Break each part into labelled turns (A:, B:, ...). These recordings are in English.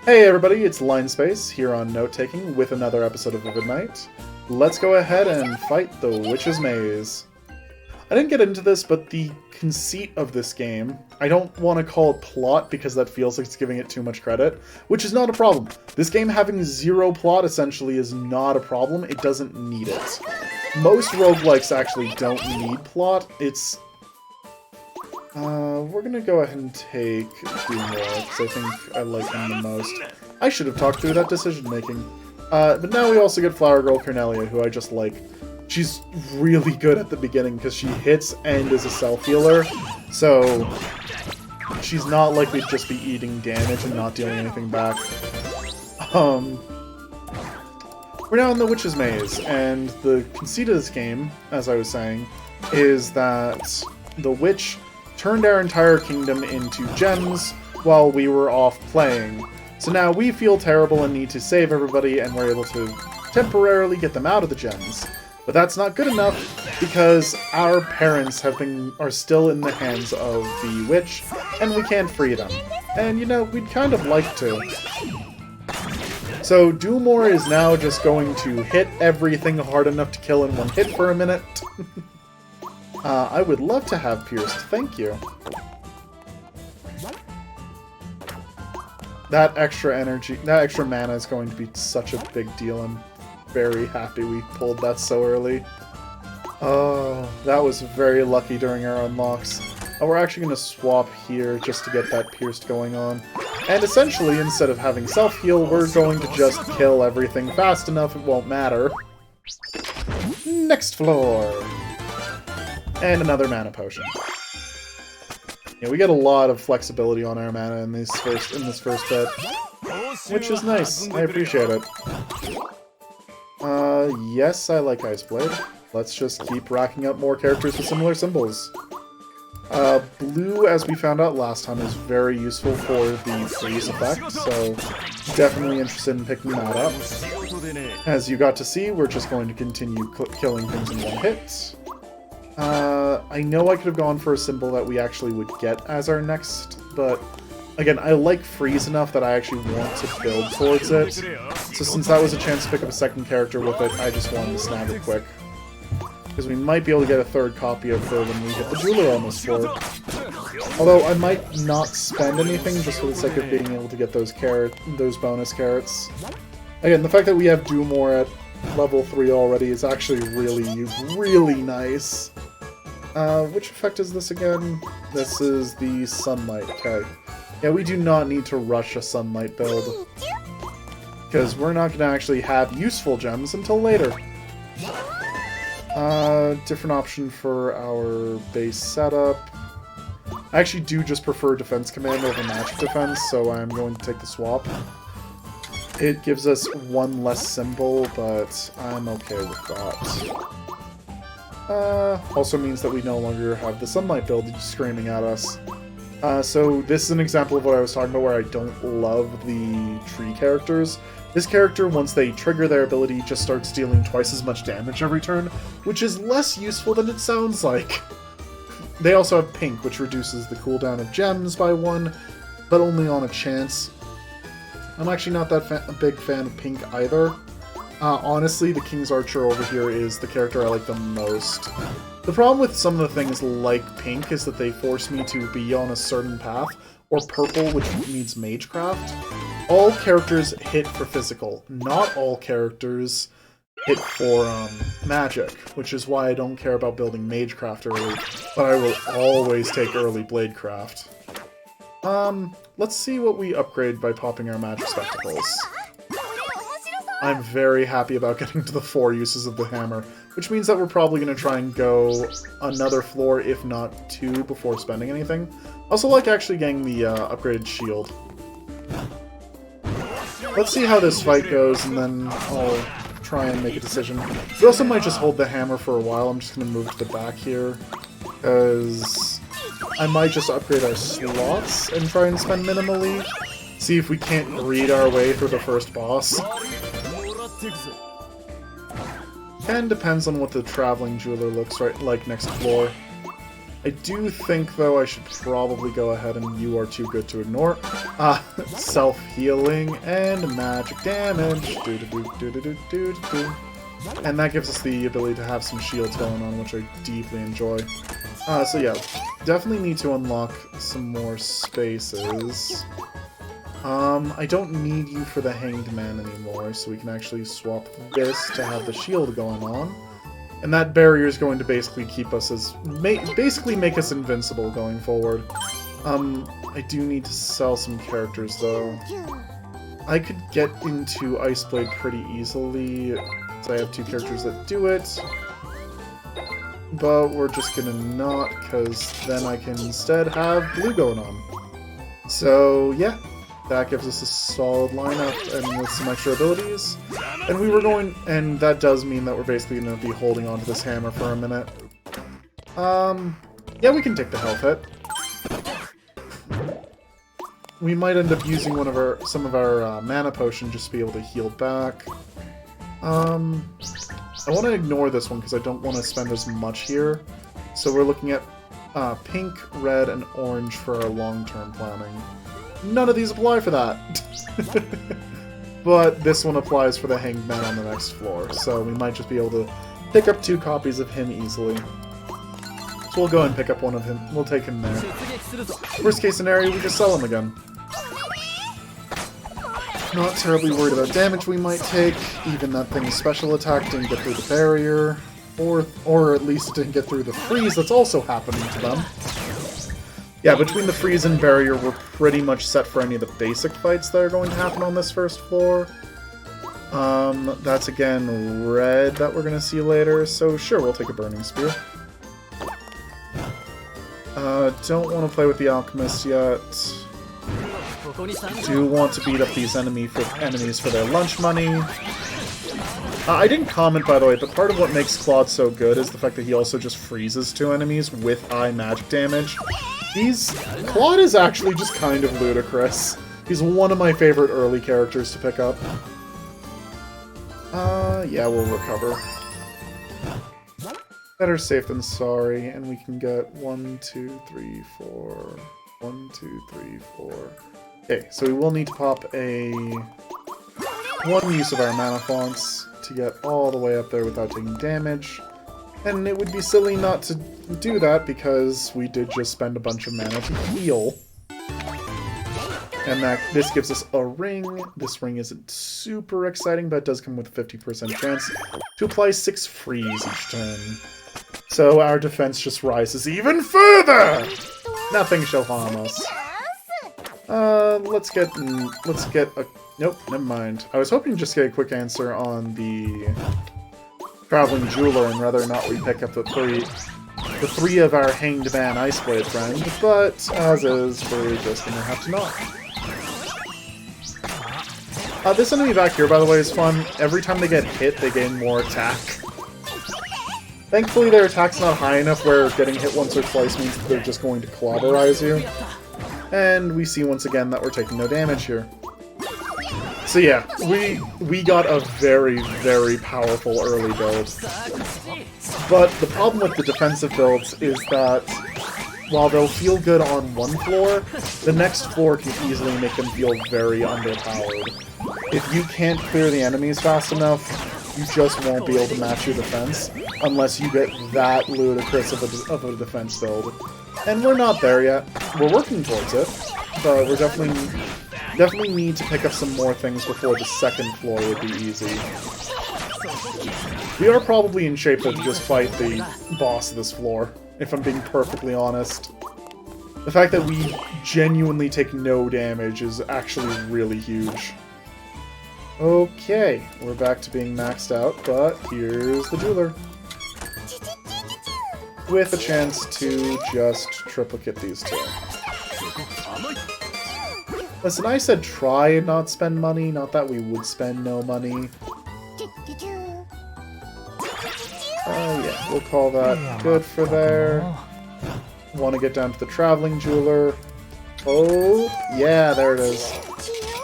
A: Hey everybody, it's Linespace here on Note Taking with another episode of Vivid Night. Let's go ahead and fight the Witch's Maze. I didn't get into this, but the conceit of this game, I don't want to call it plot because that feels like it's giving it too much credit, which is not a problem. This game having zero plot essentially is not a problem, it doesn't need it. Most roguelikes actually don't need plot, it's... we're gonna go ahead and take Doomlore, because I think I like him the most. I should have talked through that decision-making. But now we also get Flower Girl Cornelia, who I just like. She's really good at the beginning, because she hits and is a self-healer, so she's not likely to just be eating damage and not dealing anything back. We're now in the Witch's Maze, and the conceit of this game, as I was saying, is that the witch turned our entire kingdom into gems while we were off playing. So now we feel terrible and need to save everybody, and we're able to temporarily get them out of the gems. But that's not good enough, because our parents are still in the hands of the witch, and we can't free them. And, you know, we'd kind of like to. So Doomlore is now just going to hit everything hard enough to kill in one hit for a minute. I would love to have Pierced, thank you. That extra energy, that extra mana is going to be such a big deal. I'm very happy we pulled that so early. Oh, that was very lucky during our unlocks. We're actually going to swap here just to get that Pierced going on. And essentially, instead of having self-heal, we're going to just kill everything fast enough it won't matter. Next floor! And another mana potion. Yeah, we get a lot of flexibility on our mana in this first bit, which is nice. I appreciate it. Yes, I like Iceblade. Let's just keep racking up more characters with similar symbols. Blue, as we found out last time, is very useful for the freeze effect, so definitely interested in picking that up. As you got to see, we're just going to continue killing things in one hit. I know I could have gone for a symbol that we actually would get as our next, but again, I like Freeze enough that I actually want to build towards it. So since that was a chance to pick up a second character with it, I just wanted to snag it quick. Because we might be able to get a third copy of her when we hit the Jeweler on this floor. Although I might not spend anything just for the sake of being able to get those bonus carrots. Again, the fact that we have Doomlore at level 3 already is actually really nice. Which effect is this again? This is the Sunlight, okay. Yeah, we do not need to rush a Sunlight build. Because we're not going to actually have useful gems until later. Different option for our base setup. I actually do just prefer Defense Command over Magic Defense, so I'm going to take the swap. It gives us one less symbol, but I'm okay with that. Also means that we no longer have the Sunlight build screaming at us. So this is an example of what I was talking about where I don't love the tree characters. This character, once they trigger their ability, just starts dealing twice as much damage every turn, which is less useful than it sounds like. They also have Pink, which reduces the cooldown of gems by 1, but only on a chance. I'm actually not that a big fan of Pink either. Honestly, the King's Archer over here is the character I like the most. The problem with some of the things like Pink is that they force me to be on a certain path, or Purple, which needs Magecraft. All characters hit for physical. Not all characters hit for magic, which is why I don't care about building Magecraft early, but I will always take early Bladecraft. Let's see what we upgrade by popping our magic spectacles. I'm very happy about getting to the 4 uses of the hammer, which means that we're probably going to try and go another floor, if not 2, before spending anything. I also like actually getting the upgraded shield. Let's see how this fight goes, and then I'll try and make a decision. We also might just hold the hammer for a while. I'm just going to move to the back here, because I might just upgrade our slots and try and spend minimally. See if we can't read our way through the first boss. And depends on what the Traveling Jeweler looks like next floor. I do think, though, I should probably go ahead and you are too good to ignore. Self-healing and magic damage. And that gives us the ability to have some shields going on, which I deeply enjoy. So yeah, definitely need to unlock some more spaces. I don't need you for the Hanged Man anymore, so we can actually swap this to have the shield going on. And that barrier is going to basically keep us as... basically make us invincible going forward. I do need to sell some characters, though. I could get into Ice Blade pretty easily, so I have 2 characters that do it. But we're just gonna not, because then I can instead have blue going on. So, yeah. That gives us a solid lineup and with some extra abilities. And we were going... and that does mean that we're basically going to be holding on to this hammer for a minute. Yeah, we can take the health hit. We might end up using some of our mana potion just to be able to heal back. I want to ignore this one because I don't want to spend as much here. So we're looking at pink, red, and orange for our long-term planning. None of these apply for that. But this one applies for the Hanged Man on the next floor, so we might just be able to pick up 2 copies of him easily. So we'll go and pick up one of him. We'll take him there. Worst case scenario, we just sell him again. Not terribly worried about damage we might take. Even that thing's special attack didn't get through the barrier. Or at least it didn't get through the freeze that's also happening to them. Yeah, between the freeze and barrier, we're pretty much set for any of the basic fights that are going to happen on this first floor. That's again red that we're going to see later, so sure, we'll take a Burning Spear. Don't want to play with the Alchemist yet. Do want to beat up these enemies for their lunch money. I didn't comment, by the way, but part of what makes Claude so good is the fact that he also just freezes 2 enemies with eye magic damage. Claude is actually just kind of ludicrous. He's one of my favorite early characters to pick up. Yeah, we'll recover. Better safe than sorry, and we can get 1, 2, 3, 4... 1, 2, 3, 4... Okay, so we will need to pop one use of our mana fonts to get all the way up there without taking damage. And it would be silly not to do that because we did just spend a bunch of mana to heal. And this gives us a ring. This ring isn't super exciting, but it does come with a 50% chance to apply 6 freeze each turn. So our defense just rises even further! Nothing shall harm us. Let's get a... Nope, never mind. I was hoping to just get a quick answer on the Traveling Jeweler and whether or not we pick up the three of our Hanged Man Ice Blade friend, but as is, we're just gonna have to not. This enemy back here, by the way, is fun. Every time they get hit, they gain more attack. Thankfully, their attack's not high enough where getting hit once or twice means that they're just going to clobberize you. And we see once again that we're taking no damage here. So yeah, we got a very, very powerful early build. But the problem with the defensive builds is that while they'll feel good on one floor, the next floor can easily make them feel very underpowered. If you can't clear the enemies fast enough, you just won't be able to match your defense unless you get that ludicrous of a defense build. And we're not there yet. We're working towards it, but we're definitely need to pick up some more things before the second floor would be easy. We are probably in shape to just fight the boss of this floor, if I'm being perfectly honest. The fact that we genuinely take no damage is actually really huge. Okay, we're back to being maxed out, but here's the jeweler. With a chance to just triplicate these 2. Listen, I said try and not spend money, not that we would spend no money. Yeah, we'll call that good for there. Want to get down to the Traveling Jeweler. Oh, yeah, there it is.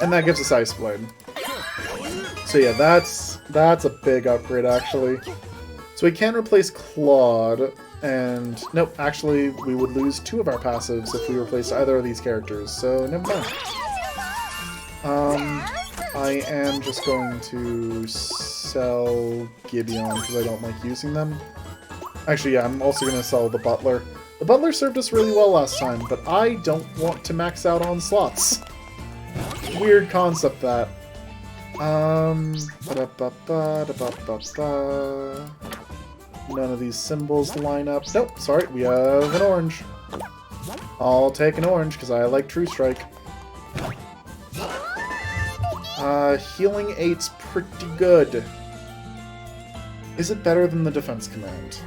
A: And that gives us Ice Blade. So yeah, that's a big upgrade, actually. So we can replace Claude, And nope, actually, we would lose 2 of our passives if we replaced either of these characters, so never mind. I am just going to sell Gideon because I don't like using them. Actually, yeah, I'm also going to sell the Butler. The Butler served us really well last time, but I don't want to max out on slots. Weird concept, that. None of these symbols line up. Nope, sorry, we have an orange. I'll take an orange, because I like True Strike. Healing 8's pretty good. Is it better than the defense command?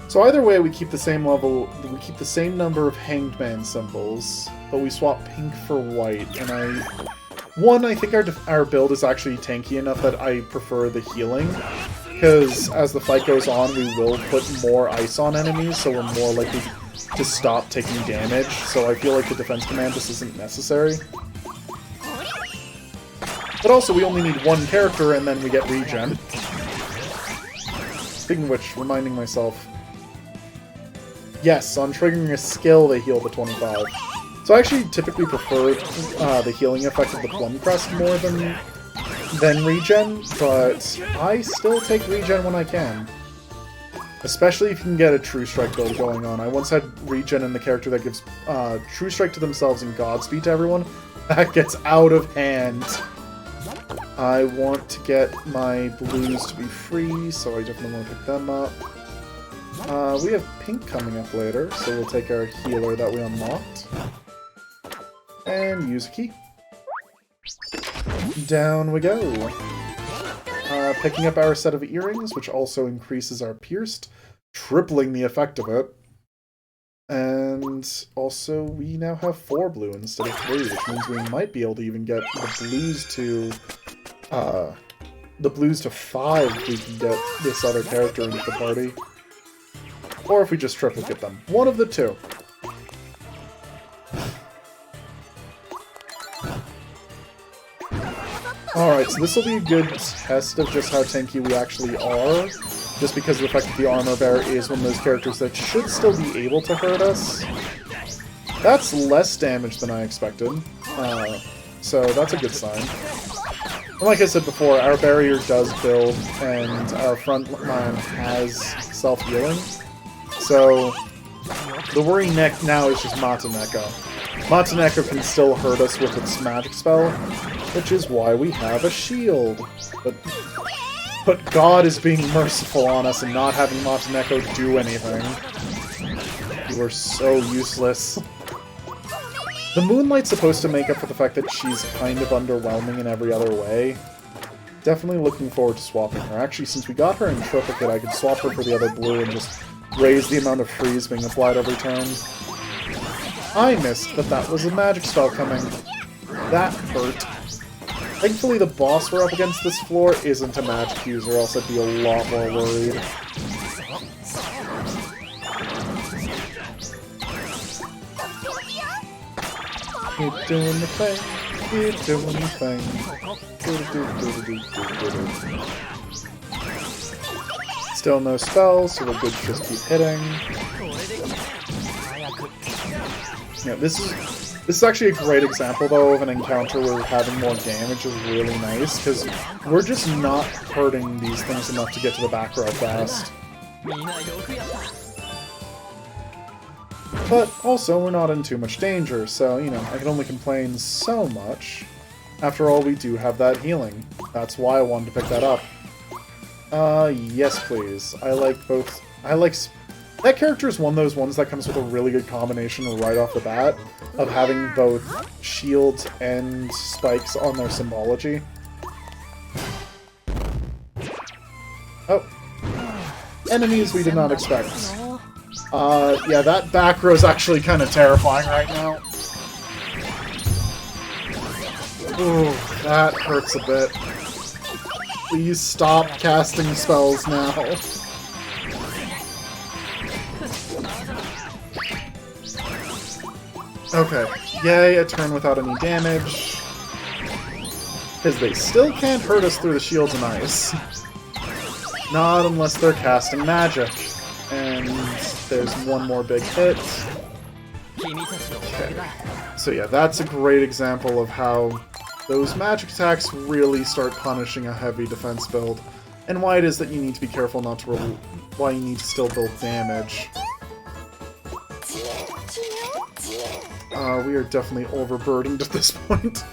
A: So either way, we keep the same level, we keep the same number of Hanged Man symbols, but we swap pink for white, and I think our build is actually tanky enough that I prefer the healing, because as the fight goes on, we will put more ice on enemies, so we're more likely to stop taking damage, so I feel like the defense command just isn't necessary. But also, we only need 1 character, and then we get regen. Speaking of which, reminding myself... Yes, on triggering a skill, they heal to 25. So I actually typically prefer the healing effect of the Plum Crest more than regen, but I still take regen when I can. Especially if you can get a True Strike build going on. I once had regen in the character that gives True Strike to themselves and Godspeed to everyone. That gets out of hand. I want to get my blues to be free, so I definitely want to pick them up. We have pink coming up later, so we'll take our healer that we unlocked. And use a key. Down we go. Picking up our set of earrings, which also increases our pierced, tripling the effect of it. And also, we now have 4 blue instead of 3, which means we might be able to even get the blues to 5 if we can get this other character into the party. Or if we just triplicate them. One of the 2. Alright, so this will be a good test of just how tanky we actually are. Just because of the fact that the Armor Bearer is one of those characters that should still be able to hurt us. That's less damage than I expected. So that's a good sign. And like I said before, our barrier does build, and our front line has self-healing. So, the worry now is just Mataneko. Mataneko can still hurt us with its magic spell, which is why we have a shield. But God is being merciful on us and not having Mataneko do anything. You are so useless. The Moonlight's supposed to make up for the fact that she's kind of underwhelming in every other way. Definitely looking forward to swapping her. Actually, since we got her in triplicate, I could swap her for the other blue and just raise the amount of freeze being applied every turn. I missed that was a magic spell coming. That hurt. Thankfully the boss we're up against this floor isn't a magic user, else I'd be a lot more worried. Keep doing the thing, keep doing the thing. Still no spells, so we're good to just keep hitting. Yeah, this is actually a great example, though, of an encounter where having more damage is really nice, because we're just not hurting these things enough to get to the back row fast. But also, we're not in too much danger, so, you know, I can only complain so much. After all, we do have that healing. That's why I wanted to pick that up. Yes please. I like both. That character is one of those ones that comes with a really good combination right off the bat of having both shields and spikes on their symbology. Oh. Enemies we did not expect. Yeah, that back row is actually kind of terrifying right now. Ooh, that hurts a bit. Please stop casting spells now. Okay, yay, a turn without any damage. Because they still can't hurt us through the shields and ice. Not unless they're casting magic. And there's one more big hit. Okay. So yeah, that's a great example of how those magic attacks really start punishing a heavy defense build, and why it is that you need to be careful not to why you need to still build damage. We are definitely overburdened at this point.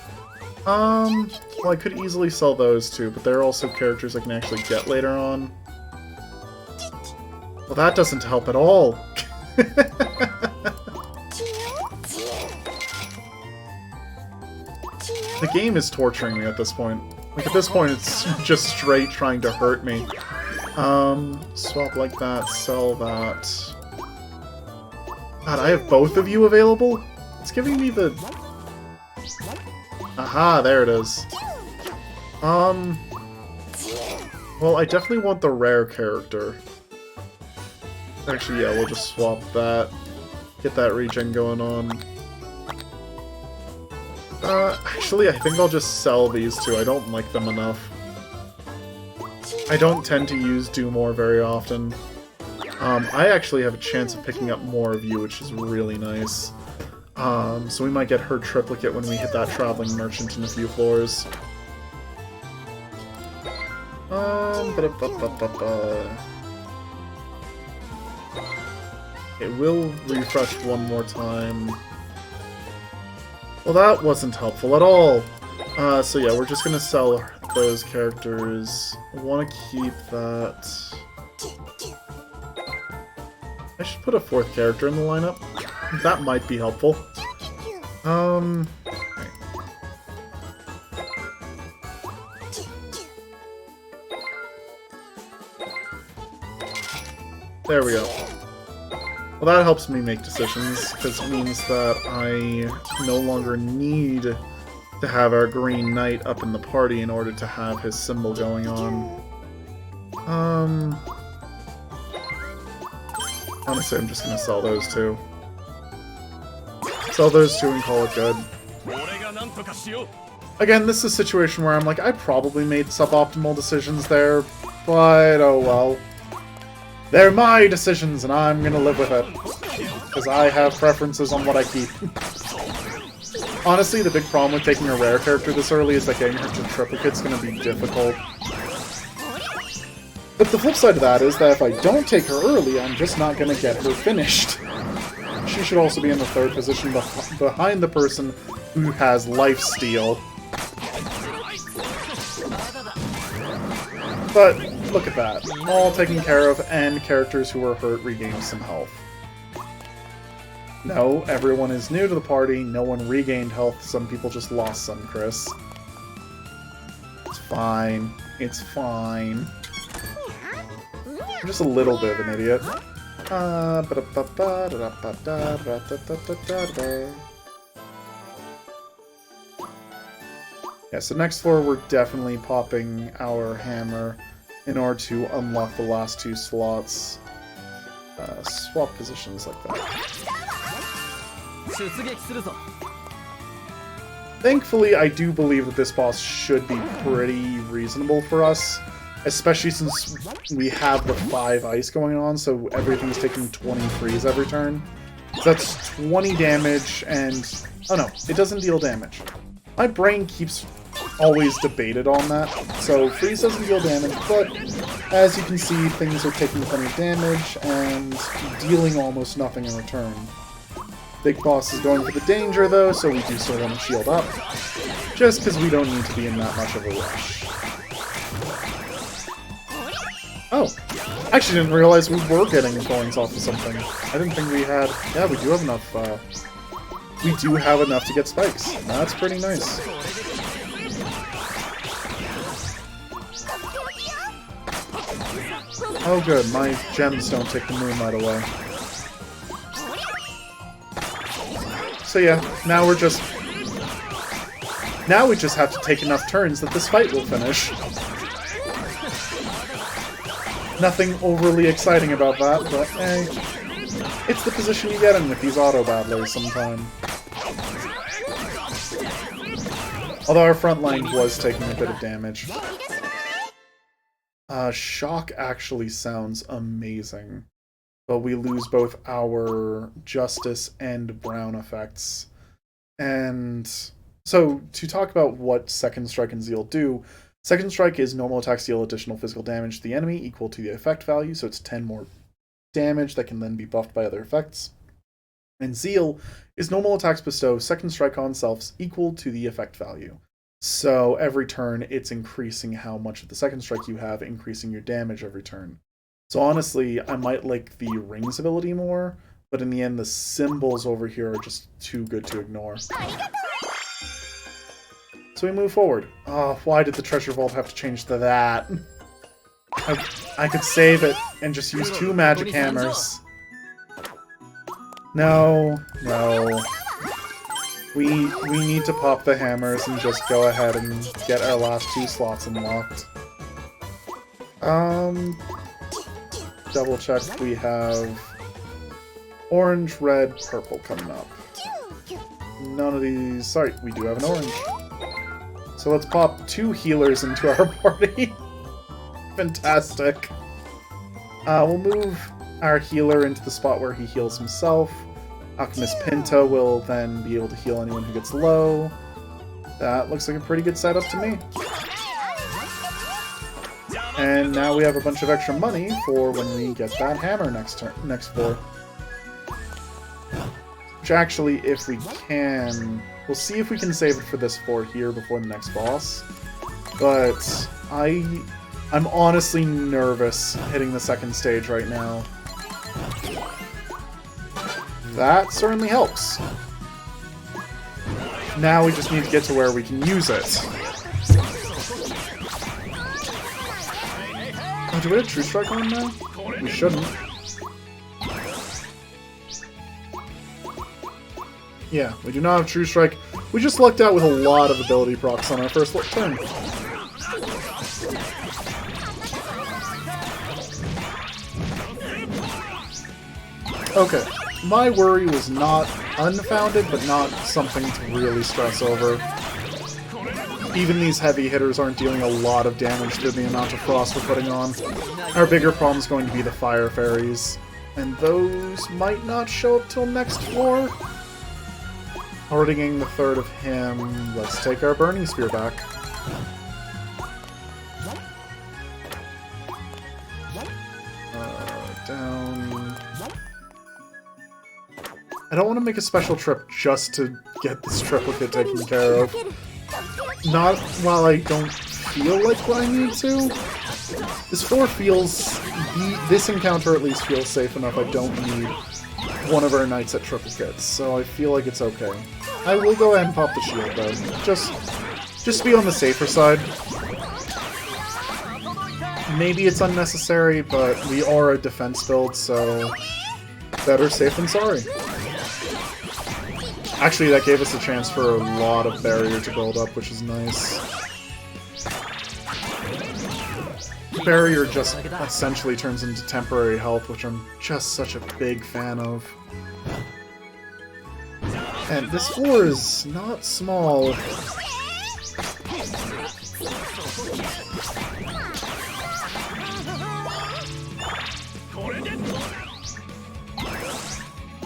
A: Well, I could easily sell those two, but they're also characters I can actually get later on. Well, that doesn't help at all. The game is torturing me at this point. Like, at this point, it's just straight trying to hurt me. Swap like that, sell that. God, I have both of you available? It's giving me the... Aha, there it is. Well, I definitely want the rare character. Actually, yeah, we'll just swap that. Get that regen going on. Actually, I think I'll just sell these two. I don't like them enough. I don't tend to use Do More very often. I actually have a chance of picking up more of you, which is really nice. So we might get her triplicate when we hit that Traveling Merchant in a few floors. It will refresh one more time. Well, that wasn't helpful at all. So yeah, we're just gonna sell those characters. I want to keep that. I should put a fourth character in the lineup. That might be helpful. There we go. Well, that helps me make decisions, because it means that I no longer need to have our Green Knight up in the party in order to have his symbol going on. Honestly, I'm just gonna sell those two. Sell those two and call it good. Again, this is a situation where I'm like, I probably made suboptimal decisions there, but oh well. They're my decisions, and I'm gonna live with it. Because I have preferences on what I keep. Honestly, the big problem with taking a rare character this early is that getting her to triplicate's gonna be difficult. But the flip side of that is that if I don't take her early, I'm just not gonna get her finished. She should also be in the third position behind the person who has lifesteal. But look at that. All taken care of, and characters who were hurt regained some health. No, everyone is new to the party, no one regained health, some people just lost some, Chris. It's fine. It's fine. I'm just a little bit of an idiot. Yeah, so next floor we're definitely popping our hammer in order to unlock the last two slots. Swap positions like that. Thankfully, I do believe that this boss should be pretty reasonable for us, especially since we have the 5 ice going on, so everything's taking 20 freeze every turn. So that's 20 damage, and... oh no, it doesn't deal damage. My brain keeps always debated on that. So freeze doesn't deal damage, but as you can see, things are taking plenty of damage and dealing almost nothing in return. Big boss is going for the danger though, so we do still want to shield up, just because we don't need to be in that much of a rush. Oh, I actually didn't realize we were getting coins off of something. I didn't think we had... yeah, we do have enough, we do have enough to get spikes. That's pretty nice. Oh good, my gems don't take the moonlight away. So yeah, now we just have to take enough turns that this fight will finish. Nothing overly exciting about that, but hey, it's the position you get in with these auto battlers sometime. Although our front line was taking a bit of damage. Shock actually sounds amazing, but we lose both our Justice and Brown effects. And so, to talk about what Second Strike and Zeal do, Second Strike is normal attacks deal additional physical damage to the enemy equal to the effect value, so it's 10 more damage that can then be buffed by other effects. And Zeal is normal attacks bestow Second Strike on selves equal to the effect value. So every turn, it's increasing how much of the Second Strike you have, increasing your damage every turn. So honestly, I might like the Rings ability more, but in the end, the symbols over here are just too good to ignore. So we move forward. Oh, why did the Treasure Vault have to change to that? I could save it and just use 2 magic hammers. No, no. We need to pop the hammers and just go ahead and get our last 2 slots unlocked. Double check, we have orange, red, purple coming up. None of these... Sorry, we do have an orange. So let's pop 2 healers into our party. Fantastic. We'll move our healer into the spot where he heals himself. Alchemist Pinta will then be able to heal anyone who gets low. That looks like a pretty good setup to me. And now we have a bunch of extra money for when we get that hammer next floor. Which actually, if we can... We'll see if we can save it for this floor here before the next boss. But I'm honestly nervous hitting the second stage right now. That certainly helps. Now we just need to get to where we can use it. Oh, do we have True Strike on now? We shouldn't. Yeah, we do not have True Strike. We just lucked out with a lot of ability procs on our first turn. Okay, my worry was not unfounded, but not something to really stress over. Even these heavy hitters aren't dealing a lot of damage to the amount of frost we're putting on. Our bigger problem is going to be the fire fairies, and those might not show up till next floor. Already getting the third of him. Let's take our Burning Spear back. Down. I don't want to make a special trip just to get this triplicate taken care of. Not while I don't feel like I need to. This floor feels... This encounter at least feels safe enough. I don't need one of our knights at triplicates, so I feel like it's okay. I will go ahead and pop the shield, though. Just be on the safer side. Maybe it's unnecessary, but we are a defense build, so better safe than sorry. Actually, that gave us a chance for a lot of barrier to build up, which is nice. Barrier just essentially turns into temporary health, which I'm just such a big fan of. And this floor is not small.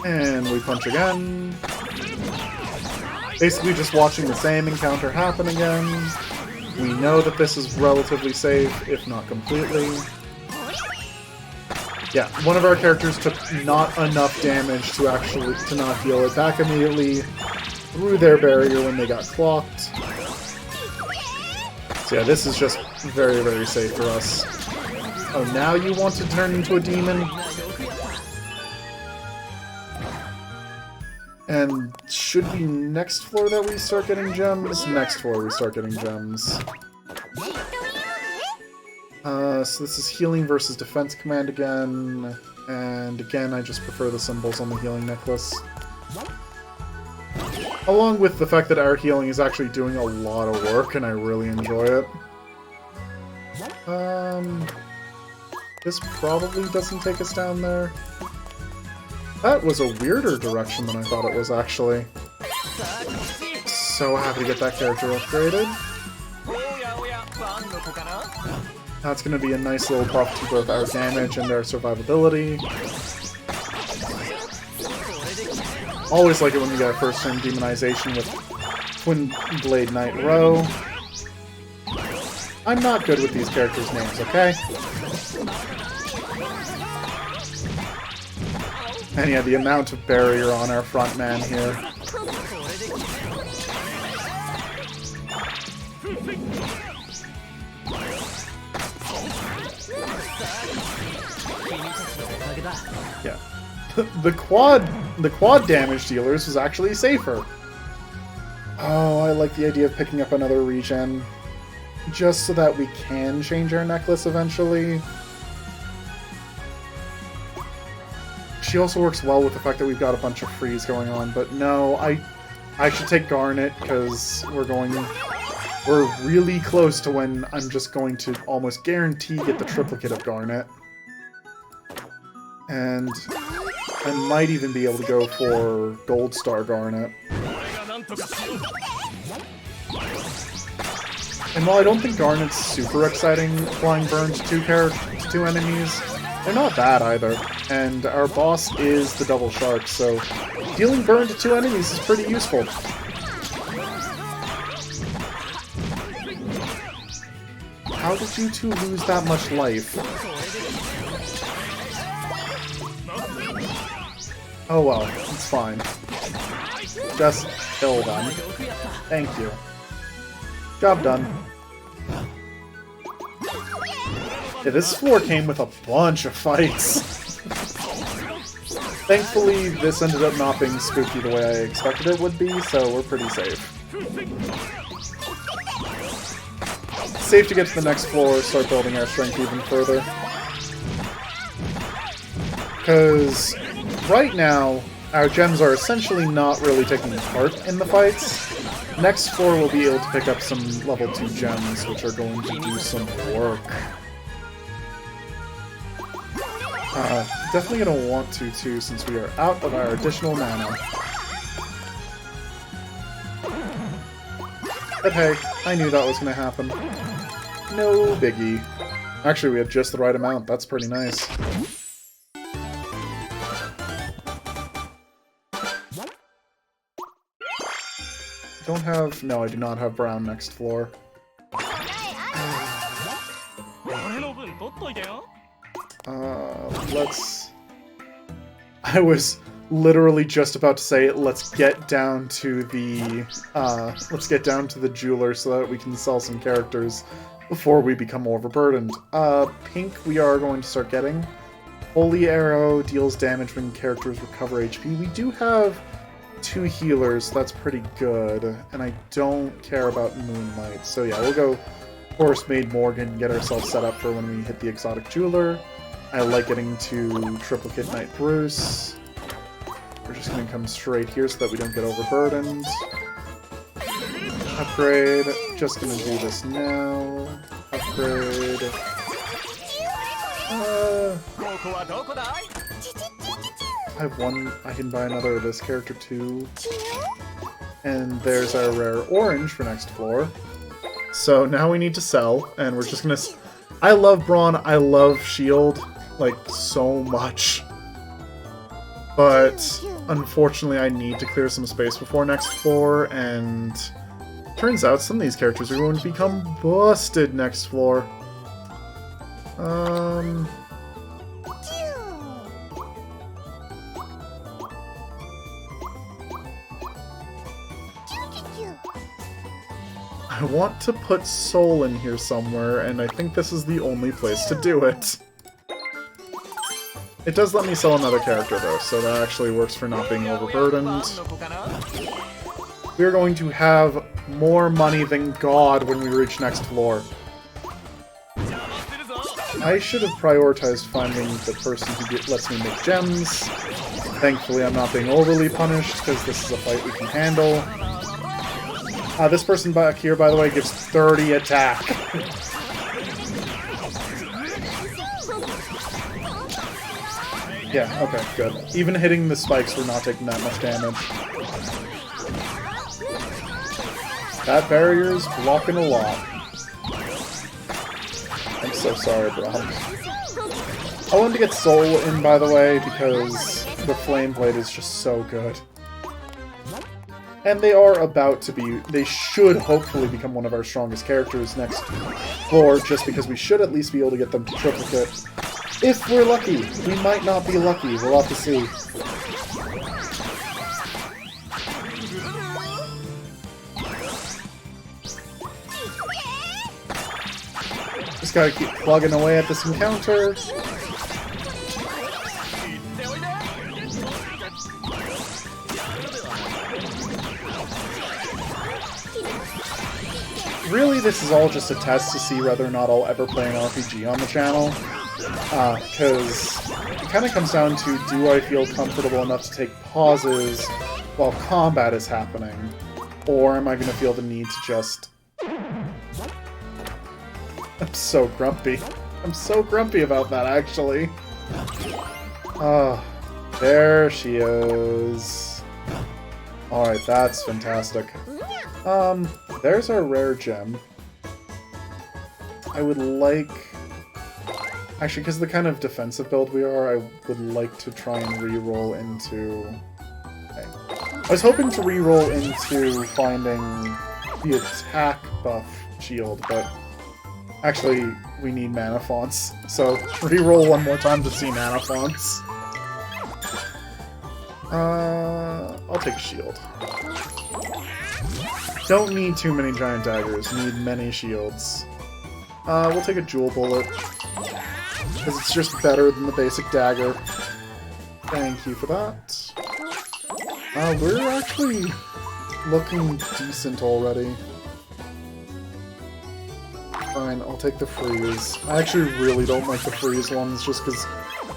A: And we punch again. Basically just watching the same encounter happen again. We know that this is relatively safe, if not completely. Yeah, one of our characters took not enough damage to not heal it back immediately through their barrier when they got clocked. So yeah, this is just very, very safe for us. Oh, now you want to turn into a demon? And should be next floor that we start getting gems? Next floor we start getting gems. So this is healing versus defense command again, and again I just prefer the symbols on the healing necklace. Along with the fact that our healing is actually doing a lot of work and I really enjoy it. This probably doesn't take us down there. That was a weirder direction than I thought it was, actually. So happy to get that character upgraded. That's going to be a nice little buff to both our damage and our survivability. Always like it when you get a first turn demonization with Twin Blade Knight Row. I'm not good with these characters' names, okay? And yeah, the amount of barrier on our front man here. Yeah. The quad damage dealers was actually safer. Oh, I like the idea of picking up another regen. Just so that we can change our necklace eventually. She also works well with the fact that we've got a bunch of freeze going on, but no, I should take Garnet, because we're really close to when I'm just going to almost guarantee get the triplicate of Garnet. And I might even be able to go for Gold Star Garnet. And while I don't think Garnet's super exciting applying burn to two enemies, they're not bad either. And our boss is the Double Shark, so dealing burn to 2 enemies is pretty useful. How did you two lose that much life? Oh well, it's fine. Just kill them. Thank you. Job done. Yeah, this floor came with a bunch of fights. Thankfully, this ended up not being spooky the way I expected it would be, so we're pretty safe. Safe to get to the next floor, start building our strength even further. Because right now, our gems are essentially not really taking part in the fights. Next floor we'll be able to pick up some level 2 gems, which are going to do some work. Definitely gonna want to too, since we are out of our additional mana. But hey, I knew that was gonna happen. No biggie. Actually, we had just the right amount. That's pretty nice. Don't have... No, I do not have brown next floor. Let's... I was literally just about to say, let's get down to the... let's get down to the jeweler so that we can sell some characters before we become overburdened. Pink we are going to start getting. Holy Arrow deals damage when characters recover HP. We do have 2 healers, that's pretty good, and I don't care about Moonlight. So yeah, we'll go Forest Maid Morgan and get ourselves set up for when we hit the Exotic Jeweler. I like getting to Triplicate Knight Bruce. We're just going to come straight here so that we don't get overburdened. Upgrade. Just going to do this now. Upgrade. I have 1. I can buy another of this character too. And there's our rare orange for next floor. So now we need to sell, and we're just gonna... I love Brawn, I love Shield, like, so much. But, unfortunately, I need to clear some space before next floor, and... Turns out some of these characters are going to become busted next floor. I want to put Soul in here somewhere, and I think this is the only place to do it. It does let me sell another character, though, so that actually works for not being overburdened. We're going to have more money than God when we reach next floor. I should have prioritized finding the person who lets me make gems. Thankfully, I'm not being overly punished, because this is a fight we can handle. This person back here, by the way, gives 30 attack. Yeah, okay, good. Even hitting the spikes, we're not taking that much damage. That barrier's blocking a lot. I'm so sorry, bro. I wanted to get Soul in, by the way, because the Flame Blade is just so good. And they are about to be... They should hopefully become one of our strongest characters next floor, just because we should at least be able to get them to triplicate. If we're lucky. We might not be lucky. We'll have to see. Just gotta keep plugging away at this encounter. Really, this is all just a test to see whether or not I'll ever play an RPG on the channel. Because it kind of comes down to, do I feel comfortable enough to take pauses while combat is happening? Or am I going to feel the need to just... I'm so grumpy. I'm so grumpy about that, actually. Oh, there she is. Alright, that's fantastic. There's our rare gem. I would like... Actually, because of the kind of defensive build we are, I would like to try and re-roll into... Okay. I was hoping to re-roll into finding the attack buff shield, but actually, we need mana fonts. So, re-roll one more time to see mana fonts. I'll take a shield. Don't need too many giant daggers, need many shields. We'll take a jewel bullet, because it's just better than the basic dagger. Thank you for that. We're actually looking decent already. Fine, I'll take the freeze. I actually really don't like the freeze ones, just because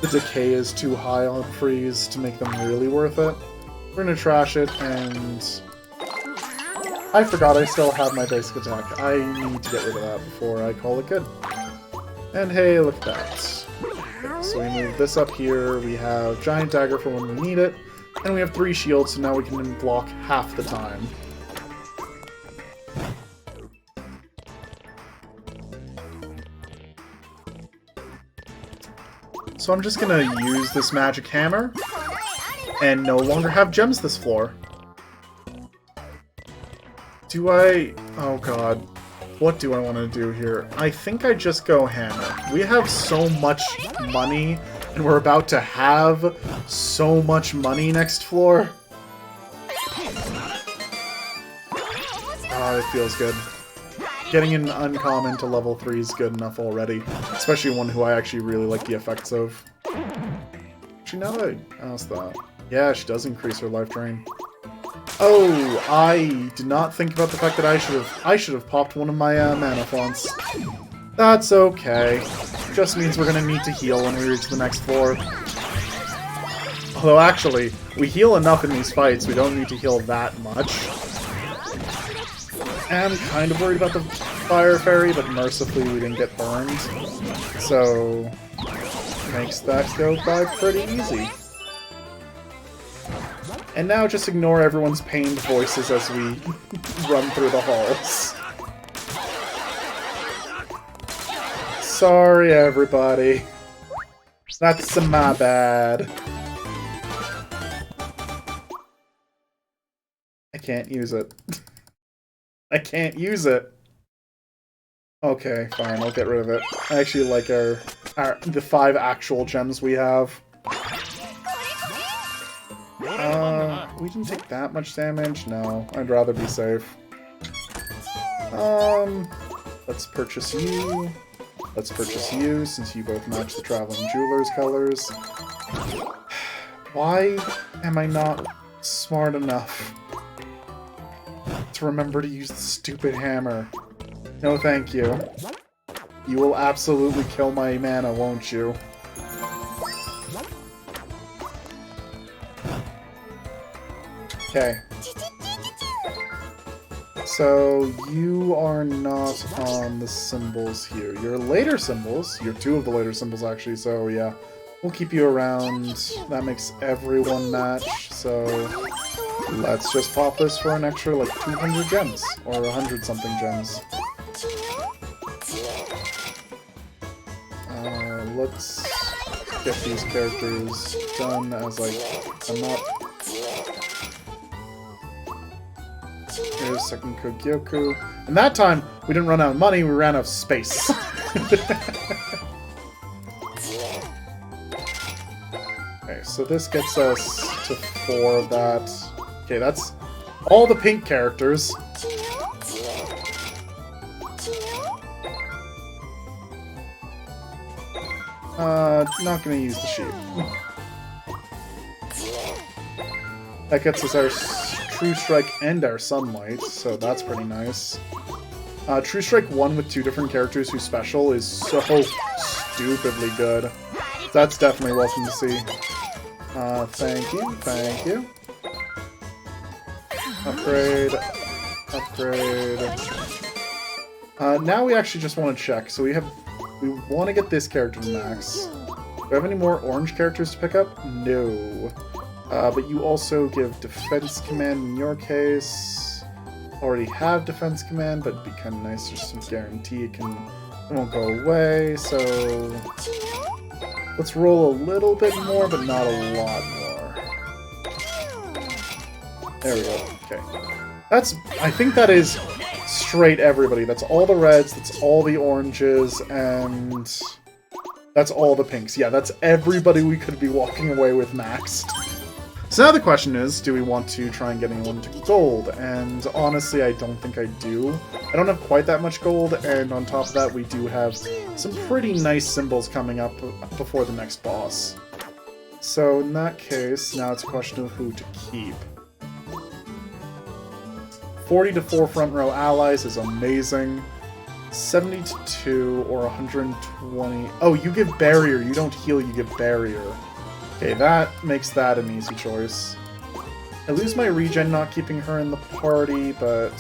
A: the decay is too high on freeze to make them really worth it. We're gonna trash it, and... I forgot I still have my basic attack. I need to get rid of that before I call it good. And hey, look at that. Okay, so we move this up here, we have Giant Dagger for when we need it, and we have 3 shields, so now we can block half the time. So I'm just gonna use this magic hammer, and no longer have gems this floor. Do I... Oh god. What do I want to do here? I think I just go hammer. We have so much money, and we're about to have so much money next floor. Ah, it feels good. Getting an uncommon to level 3 is good enough already. Especially one who I actually really like the effects of. Actually, now that I asked that... Yeah, she does increase her life drain. Oh, I did not think about the fact that I should have popped one of my mana fonts. That's okay. Just means we're gonna need to heal when we reach the next floor. Although actually, we heal enough in these fights, we don't need to heal that much. I'm kind of worried about the Fire Fairy, but mercifully we didn't get burned. So, makes that go by pretty easy. And now just ignore everyone's pained voices as we run through the halls. Sorry, everybody. That's my bad. I can't use it. I can't use it. Okay, fine, I'll get rid of it. I actually like the 5 actual gems we have. We didn't take that much damage? No, I'd rather be safe. Let's purchase you. Let's purchase you, since you both match the Traveling Jeweler's colors. Why am I not smart enough to remember to use the stupid hammer? No, thank you. You will absolutely kill my mana, won't you? Okay. So, you are not on the symbols here. You're later symbols. You're 2 of the later symbols, actually, so yeah. We'll keep you around. That makes everyone match, so... Let's just pop this for an extra, like, 200 gems. Or 100-something gems. Let's get these characters done as I come up. Here's second Kogyoku. And that time, we didn't run out of money, we ran out of space. Okay, so this gets us to 4 of that. Okay, that's all the pink characters. Not gonna use the sheep. That gets us our True Strike and our Sunlight, so that's pretty nice. True Strike 1 with 2 different characters whose special is so stupidly good. That's definitely welcome to see. Thank you, thank you. Upgrade, upgrade. Now we actually just want to check. So we want to get this character to max. Do we have any more orange characters to pick up? No. But you also give Defense Command in your case. Already have Defense Command, but it'd be kind of nice just to guarantee it won't go away. So let's roll a little bit more, but not a lot more. There we go. Okay. I think that is straight everybody. That's all the reds, that's all the oranges, and that's all the pinks. Yeah, that's everybody we could be walking away with maxed. So now the question is, do we want to try and get anyone to gold? And honestly, I don't think I do. I don't have quite that much gold, and on top of that, we do have some pretty nice symbols coming up before the next boss. So in that case, now it's a question of who to keep. 40 to 4 front row allies is amazing. 70 to 2 or 120... Oh, you give barrier, you don't heal, you give barrier. Okay, that makes that an easy choice. I lose my regen not keeping her in the party, but...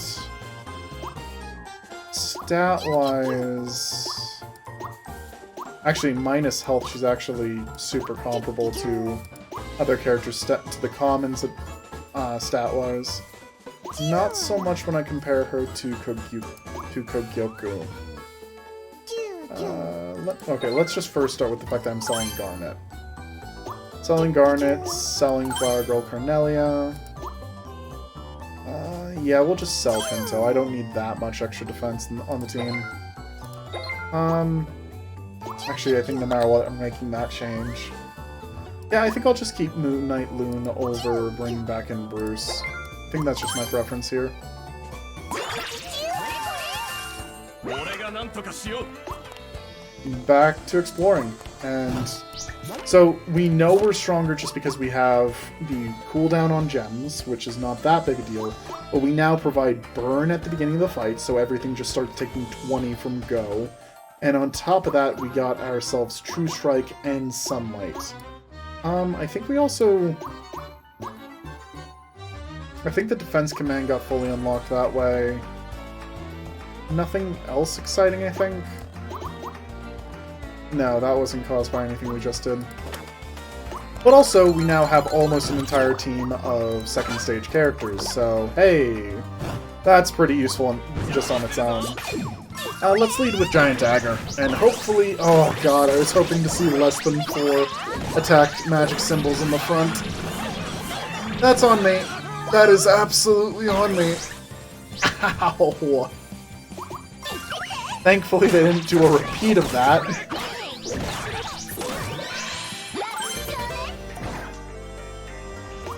A: Stat-wise... Actually, minus health, she's actually super comparable to other characters, to the commons stat-wise. Not so much when I compare her to Kogyoku. Okay, let's just first start with the fact that I'm selling Garnet. Selling Garnet, selling Flower Girl Cornelia. Yeah, we'll just sell Pinto. I don't need that much extra defense on the team. Actually, I think no matter what, I'm making that change. Yeah, I think I'll just keep Moon Knight Loon over bringing back in Bruce. I think that's just my preference here. Back to exploring. And so we know we're stronger just because we have the cooldown on gems, which is not that big a deal. But we now provide burn at the beginning of the fight, so everything just starts taking 20 from go. And on top of that, we got ourselves True Strike and Sunlight. I think we also... I think the Defense Command got fully unlocked that way. Nothing else exciting, I think? No, that wasn't caused by anything we just did. But also, we now have almost an entire team of second stage characters, so hey! That's pretty useful just on its own. Let's lead with Giant Dagger, and hopefully... Oh god, I was hoping to see less than 4 attack magic symbols in the front. That's on me. That is absolutely on me. Ow! Thankfully they didn't do a repeat of that.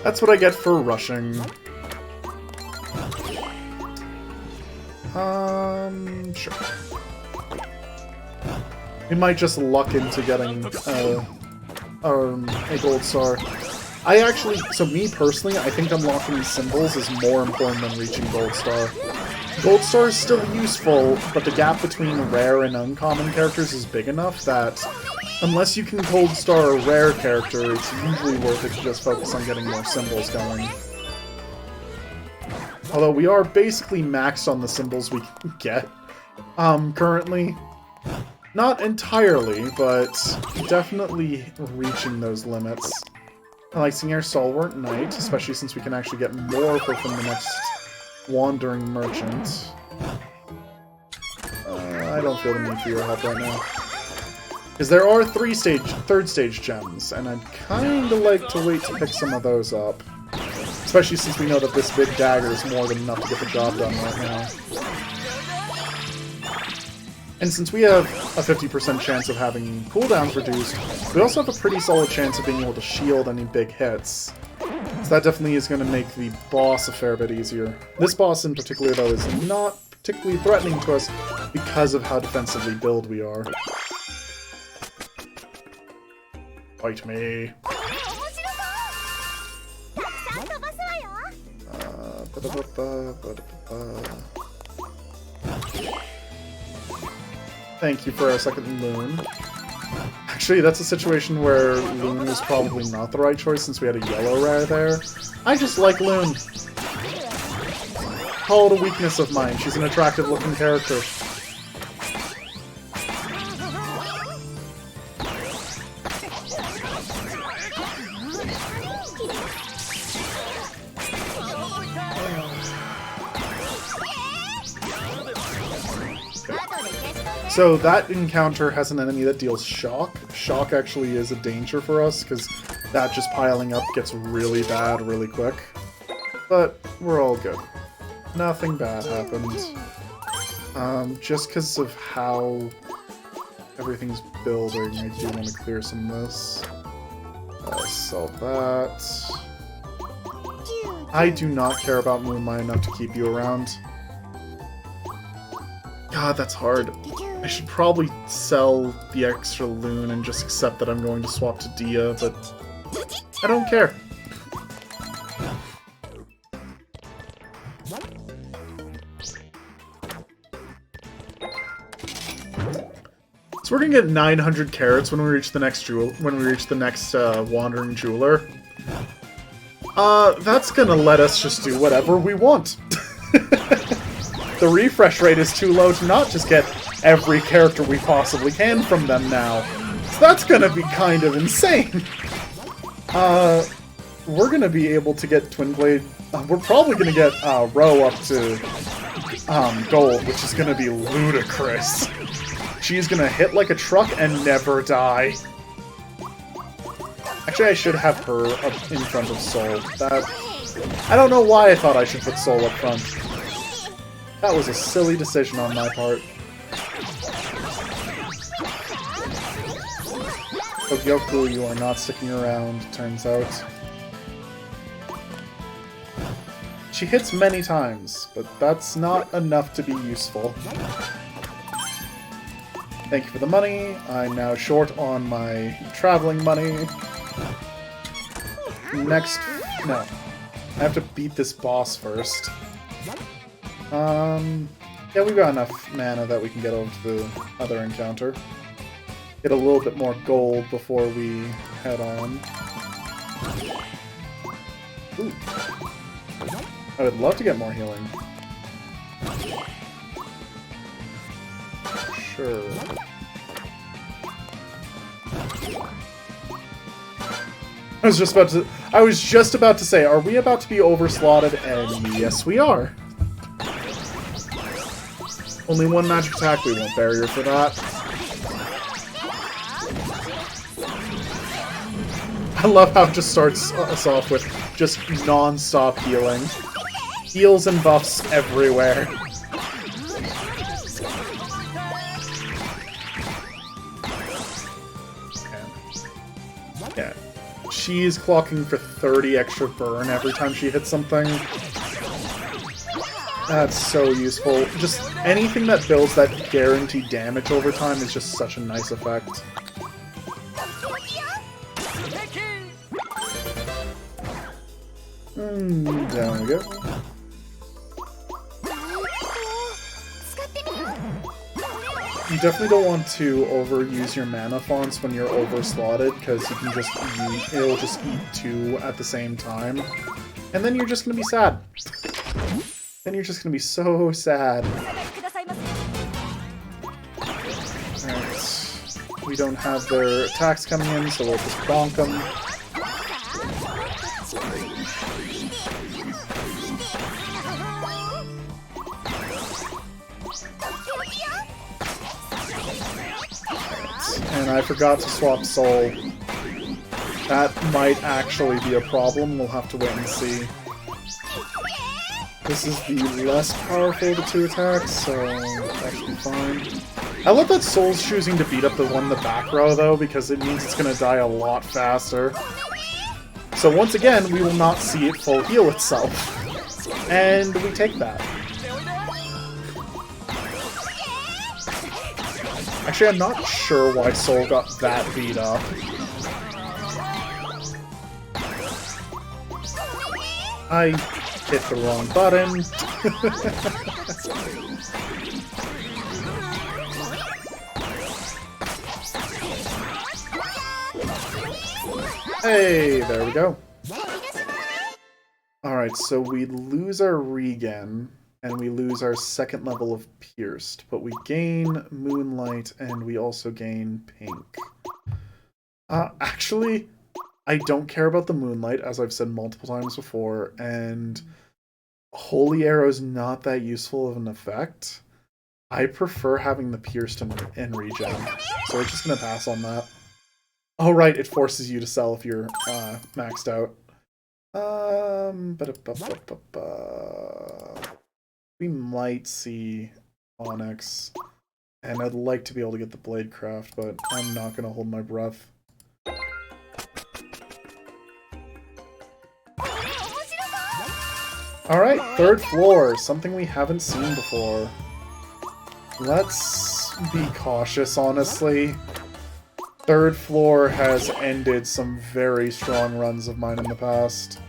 A: That's what I get for rushing. Sure. We might just luck into getting a gold star. So me personally, I think unlocking symbols is more important than reaching gold star. Gold star is still useful, but the gap between rare and uncommon characters is big enough that unless you can gold star a rare character, it's usually worth it to just focus on getting more symbols going. Although we are basically maxed on the symbols we can get, currently. Not entirely, but definitely reaching those limits. I like seeing our Stalwart Knight, especially since we can actually get more of her from the next Wandering Merchant. I don't feel the need for your help right now. Because there are third stage gems, and I'd kind of like to wait to pick some of those up. Especially since we know that this big dagger is more than enough to get the job done right now. And since we have a 50% chance of having cooldowns reduced, we also have a pretty solid chance of being able to shield any big hits. So that definitely is going to make the boss a fair bit easier. This boss in particular, though, is not particularly threatening to us because of how defensively built we are. Fight me. Thank you for a second, Loon. Actually, that's a situation where Loon was probably not the right choice since we had a yellow rare there. I just like Loon. Call it a weakness of mine. She's an attractive looking character. So that encounter has an enemy that deals shock. Shock actually is a danger for us, because that just piling up gets really bad really quick. But we're all good. Nothing bad happened. Just because of how everything's building, I do want to clear some of this. Sell that. I do not care about Moonlight enough to keep you around. God, that's hard. I should probably sell the extra Loon and just accept that I'm going to swap to Dia, but I don't care. So we're gonna get 900 carats when we reach the next Wandering Jeweler. That's gonna let us just do whatever we want. The refresh rate is too low to not just get every character we possibly can from them now. So that's gonna be kind of insane. We're gonna be able to get Twin Blade. We're probably gonna get Ro up to gold, which is gonna be ludicrous. She's gonna hit like a truck and never die. Actually, I should have her up in front of Soul. I don't know why I thought I should put Soul up front. That was a silly decision on my part. Hogyoku, you are not sticking around, turns out. She hits many times, but that's not enough to be useful. Thank you for the money. I'm now short on my traveling money. Next... no. I have to beat this boss first. Yeah, we've got enough mana that we can get over to the other encounter. Get a little bit more gold before we head on. Ooh. I would love to get more healing. Sure. I was just about to say, are we about to be overslotted? And yes, we are. Only one magic attack, we won't barrier for that. I love how it just starts us off with just non-stop healing. Heals and buffs everywhere. Yeah. She's clocking for 30 extra burn every time she hits something. That's so useful. Just anything that builds that guaranteed damage over time is just such a nice effect. Down we go. You definitely don't want to overuse your mana fonts when you're overslotted, because you can just it'll just eat two at the same time. And then you're just gonna be sad. Then you're just gonna be so sad. Alright. We don't have their attacks coming in, so we'll just bonk them. and I forgot to swap Soul. That might actually be a problem. We'll have to wait and see. This is the less powerful of the two attacks, so that should be fine. I love that Soul's choosing to beat up the one in the back row, though, because it means it's going to die a lot faster. So once again, we will not see it full heal itself. And we take that. Actually, I'm not sure why Soul got that beat up. I hit the wrong button. Hey, there we go. Alright, so we lose our regen, and we lose our second level of Pierced, but we gain Moonlight, and we also gain Pink. Actually, I don't care about the Moonlight, as I've said multiple times before, and Holy Arrow is not that useful of an effect. I prefer having the Pierced and regen, so we're just gonna pass on that. Oh right, it forces you to sell if you're maxed out. We might see Onyx, and I'd like to be able to get the Bladecraft, but I'm not gonna hold my breath. Alright, third floor, something we haven't seen before. Let's be cautious, honestly. Third floor has ended some very strong runs of mine in the past.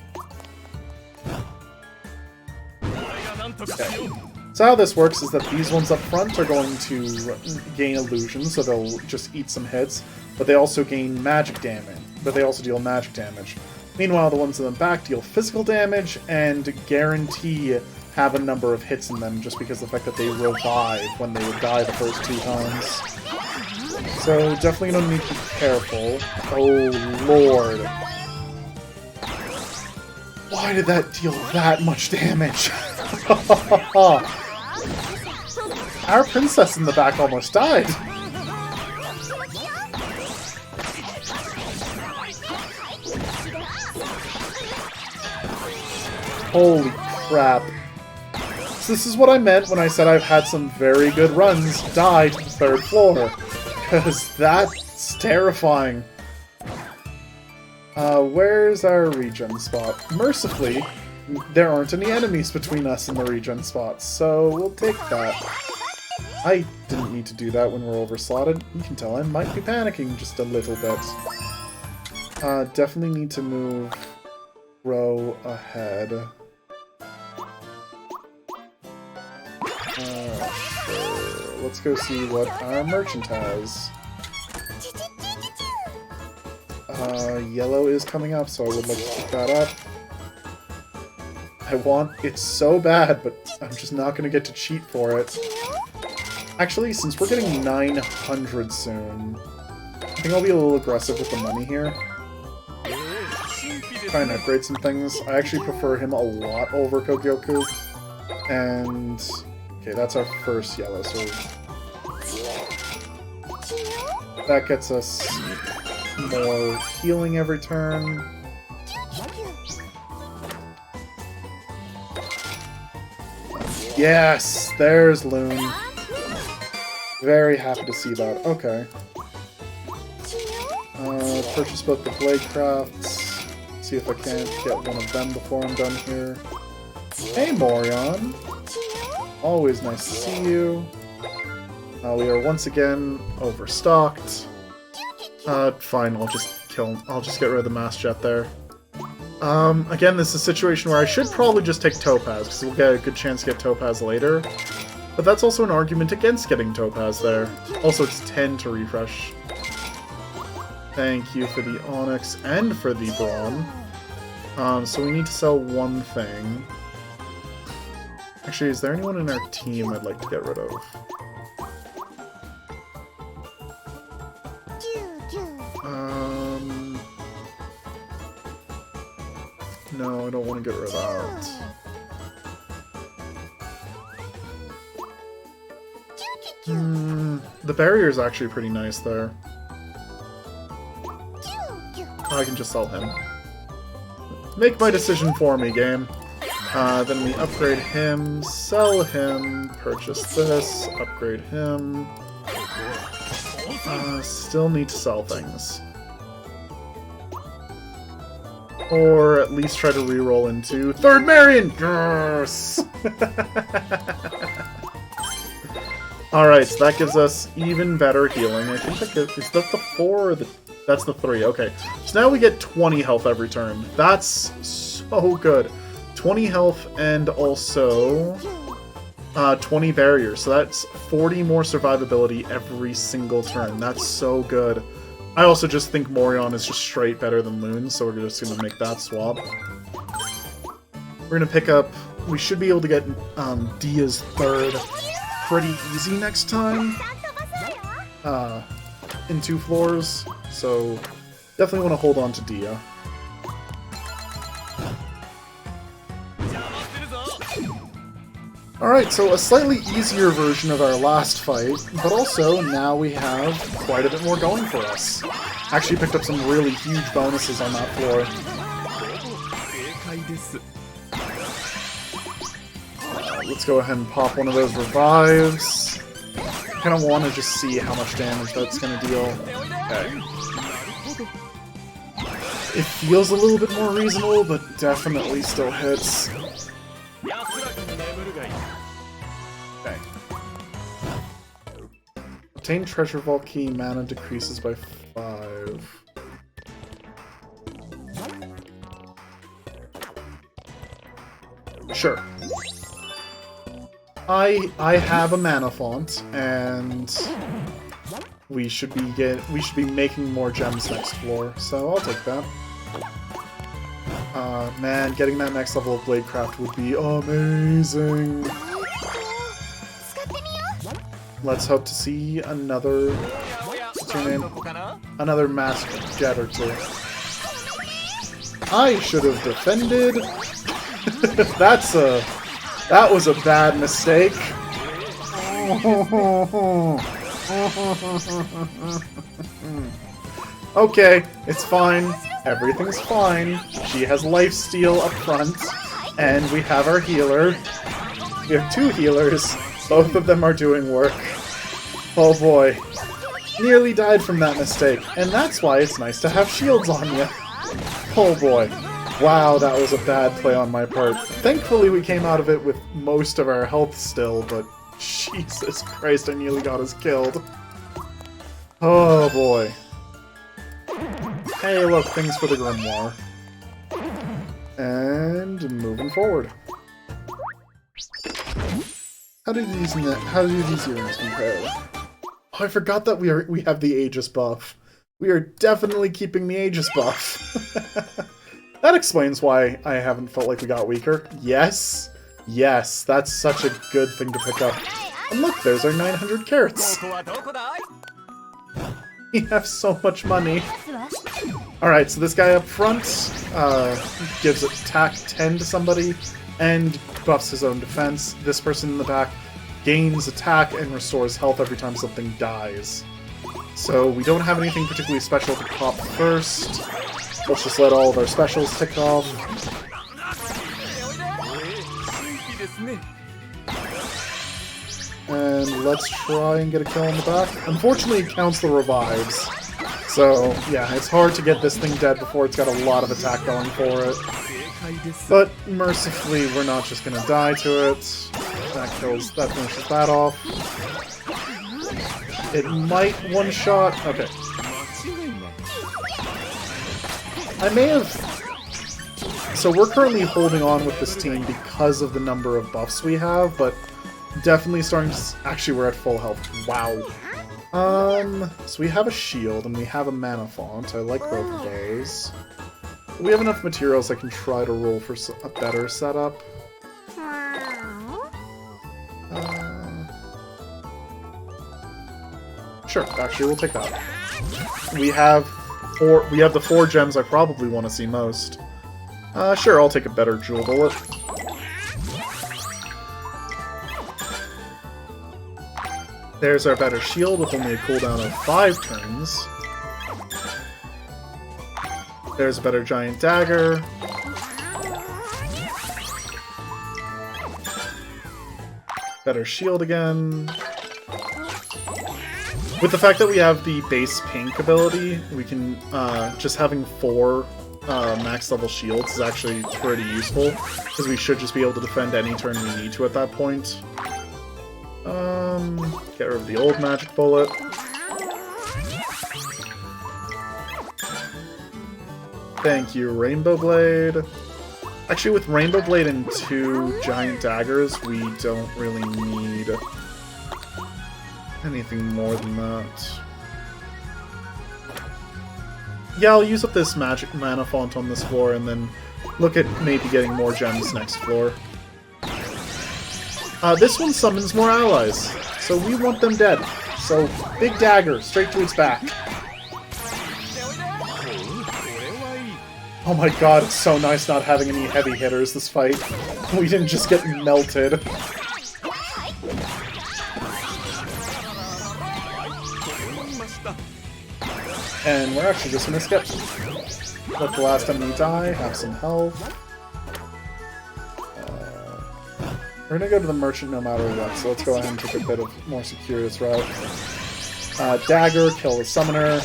A: Okay. So how this works is that these ones up front are going to gain illusion, so they'll just eat some hits, but they also gain magic damage, but they also deal magic damage. Meanwhile, the ones in the back deal physical damage and guarantee have a number of hits in them just because of the fact that they revive when they would die the first 2 times. So definitely gonna need to be careful. Oh lord. Why did that deal that much damage? Our princess in the back almost died. Holy crap. So this is what I meant when I said I've had some very good runs die to the third floor. Because that's terrifying. Where's our regen spot? Mercifully, there aren't any enemies between us and the regen spot, so we'll take that. I didn't need to do that when we're overslotted. You can tell I might be panicking just a little bit. Definitely need to move row ahead. Sure. Let's go see what our merchant has. Yellow is coming up, so I would like to pick that up. I want it so bad, but I'm just not going to get to cheat for it. Actually, since we're getting 900 soon, I think I'll be a little aggressive with the money here. Try and upgrade some things. I actually prefer him a lot over Kogyoku. And... okay, that's our first yellow, so... that gets us more healing every turn. Yes! There's Loon. Very happy to see that. Okay. Purchase both the Bladecrafts. See if I can't get one of them before I'm done here. Hey, Morion! Always nice to see you. We are once again overstocked. Fine, I'll just get rid of the Mass Jet there. Again, this is a situation where I should probably just take Topaz, because we'll get a good chance to get Topaz later. But that's also an argument against getting Topaz there. Also, it's 10 to refresh. Thank you for the Onyx and for the Brawn. So we need to sell one thing. Actually, is there anyone in our team I'd like to get rid of? No, I don't want to get rid of that. The barrier is actually pretty nice there. I can just sell him. Make my decision for me, game. Then we upgrade him, sell him, purchase this, upgrade him. Still need to sell things. Or at least try to reroll into Third Marion! Yes! Alright, so that gives us even better healing. I think is that the 4 or the... That's the 3, okay. So now we get 20 health every turn. That's so good. 20 health and also 20 barriers. So that's 40 more survivability every single turn. That's so good. I also just think Morion is just straight better than Loon, so we're just going to make that swap. We're going to pick up... We should be able to get Dia's 3rd pretty easy next time. In 2 floors. So definitely want to hold on to Dia. Alright, so a slightly easier version of our last fight, but also now we have quite a bit more going for us. Actually picked up some really huge bonuses on that floor. Let's go ahead and pop one of those revives. I kind of want to just see how much damage that's going to deal. Okay. It feels a little bit more reasonable, but definitely still hits. Okay. Obtain treasure vault key, mana decreases by 5. Sure. I have a mana font, and we should be making more gems next floor, so I'll take that. Man, getting that next level of Bladecraft would be amazing. Let's hope to see another... What's your name? Another mask jet or 2. I should have defended. That was a bad mistake. Okay, it's fine. Everything's fine. She has lifesteal up front, and we have our healer. We have 2 healers. Both of them are doing work. Oh boy. Nearly died from that mistake, and that's why it's nice to have shields on you. Oh boy. Wow, that was a bad play on my part. Thankfully we came out of it with most of our health still, but Jesus Christ, I nearly got us killed. Oh boy. Hey, look, things for the Grimoire. And moving forward. How do these earrings compare? Oh, I forgot that we have the Aegis buff. We are definitely keeping the Aegis buff. That explains why I haven't felt like we got weaker. Yes. Yes, that's such a good thing to pick up. And look, there's our 900 carats. We have so much money. Alright, so this guy up front gives attack 10 to somebody and buffs his own defense. This person in the back gains attack and restores health every time something dies. So we don't have anything particularly special to pop first. Let's just let all of our specials tick off. And let's try and get a kill on the back. Unfortunately, it counts the revives. So, yeah, it's hard to get this thing dead before it's got a lot of attack going for it. But, mercifully, we're not just gonna die to it. That finishes that off. It might one-shot... Okay. I may have... So we're currently holding on with this team because of the number of buffs we have, but definitely starting to... Actually, we're at full health. Wow. So we have a shield, and we have a mana font. I like both of those. We have enough materials I can try to roll for a better setup. Sure, actually, we'll take that. We have the 4 gems I probably want to see most. Sure, I'll take a better Jewel Bullet. There's our better shield with only a cooldown of 5 turns. There's a better giant dagger. Better shield again. With the fact that we have the base pink ability, we can, just having 4 max level shields is actually pretty useful, because we should just be able to defend any turn we need to at that point. Get rid of the old magic bullet. Thank you, Rainbow Blade. Actually, with Rainbow Blade and 2 giant daggers, we don't really need anything more than that. Yeah, I'll use up this magic mana font on this floor and then look at maybe getting more gems next floor. This one summons more allies, so we want them dead. So, big dagger, straight to its back. Oh my god, it's so nice not having any heavy hitters this fight. We didn't just get melted. And we're actually just gonna skip. Let the last enemy die, have some health. We're gonna go to the merchant no matter what, so let's go ahead and take a bit of more circuitous route. Dagger, kill the summoner.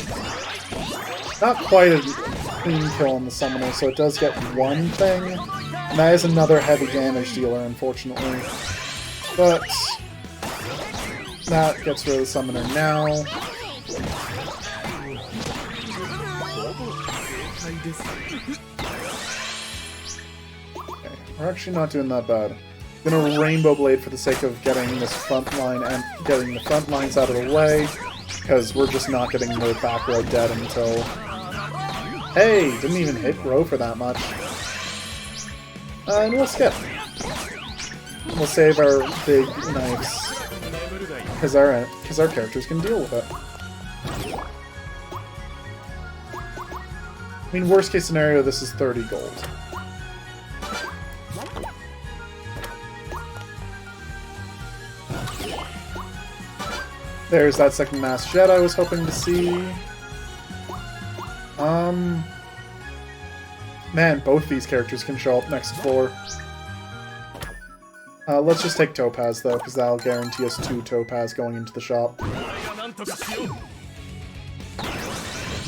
A: Not quite a clean kill on the summoner, so it does get one thing. And that is another heavy damage dealer, unfortunately. But that gets rid of the summoner now. Okay, we're actually not doing that bad. I'm gonna Rainbow Blade for the sake of getting this front line and getting the front lines out of the way, because we're just not getting the back row dead until... Hey! Didn't even hit row for that much. And we'll skip. We'll save our big knives, because our characters can deal with it. I mean, worst case scenario, this is 30 gold. There's that second Mass Jet I was hoping to see. Man, both these characters can show up next floor. Let's just take Topaz, though, because that'll guarantee us 2 Topaz going into the shop.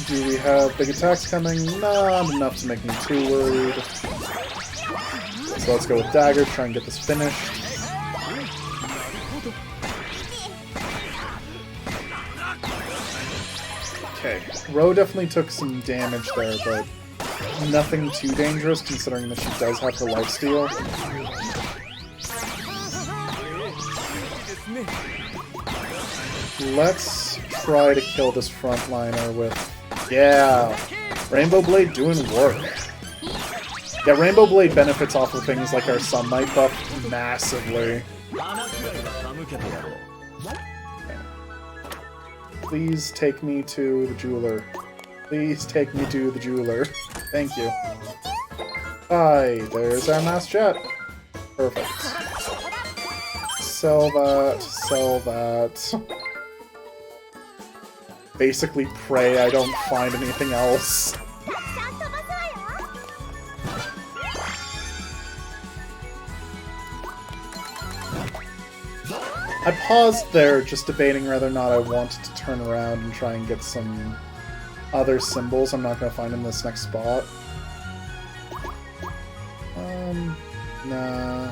A: Do we have big attacks coming? Not enough to make me too worried. So let's go with Dagger, try and get this finished. Okay, Ro definitely took some damage there, but nothing too dangerous considering that she does have her lifesteal. Let's try to kill this frontliner with... Yeah! Rainbow Blade doing work. Yeah, Rainbow Blade benefits off of things like our Sunlight buff massively. Please take me to the jeweler. Please take me to the jeweler. Thank you. Hi, there's our Mass Jet. Perfect. Sell that, sell that. Basically pray I don't find anything else. I paused there just debating whether or not I wanted to turn around and try and get some other symbols I'm not going to find in this next spot. Nah.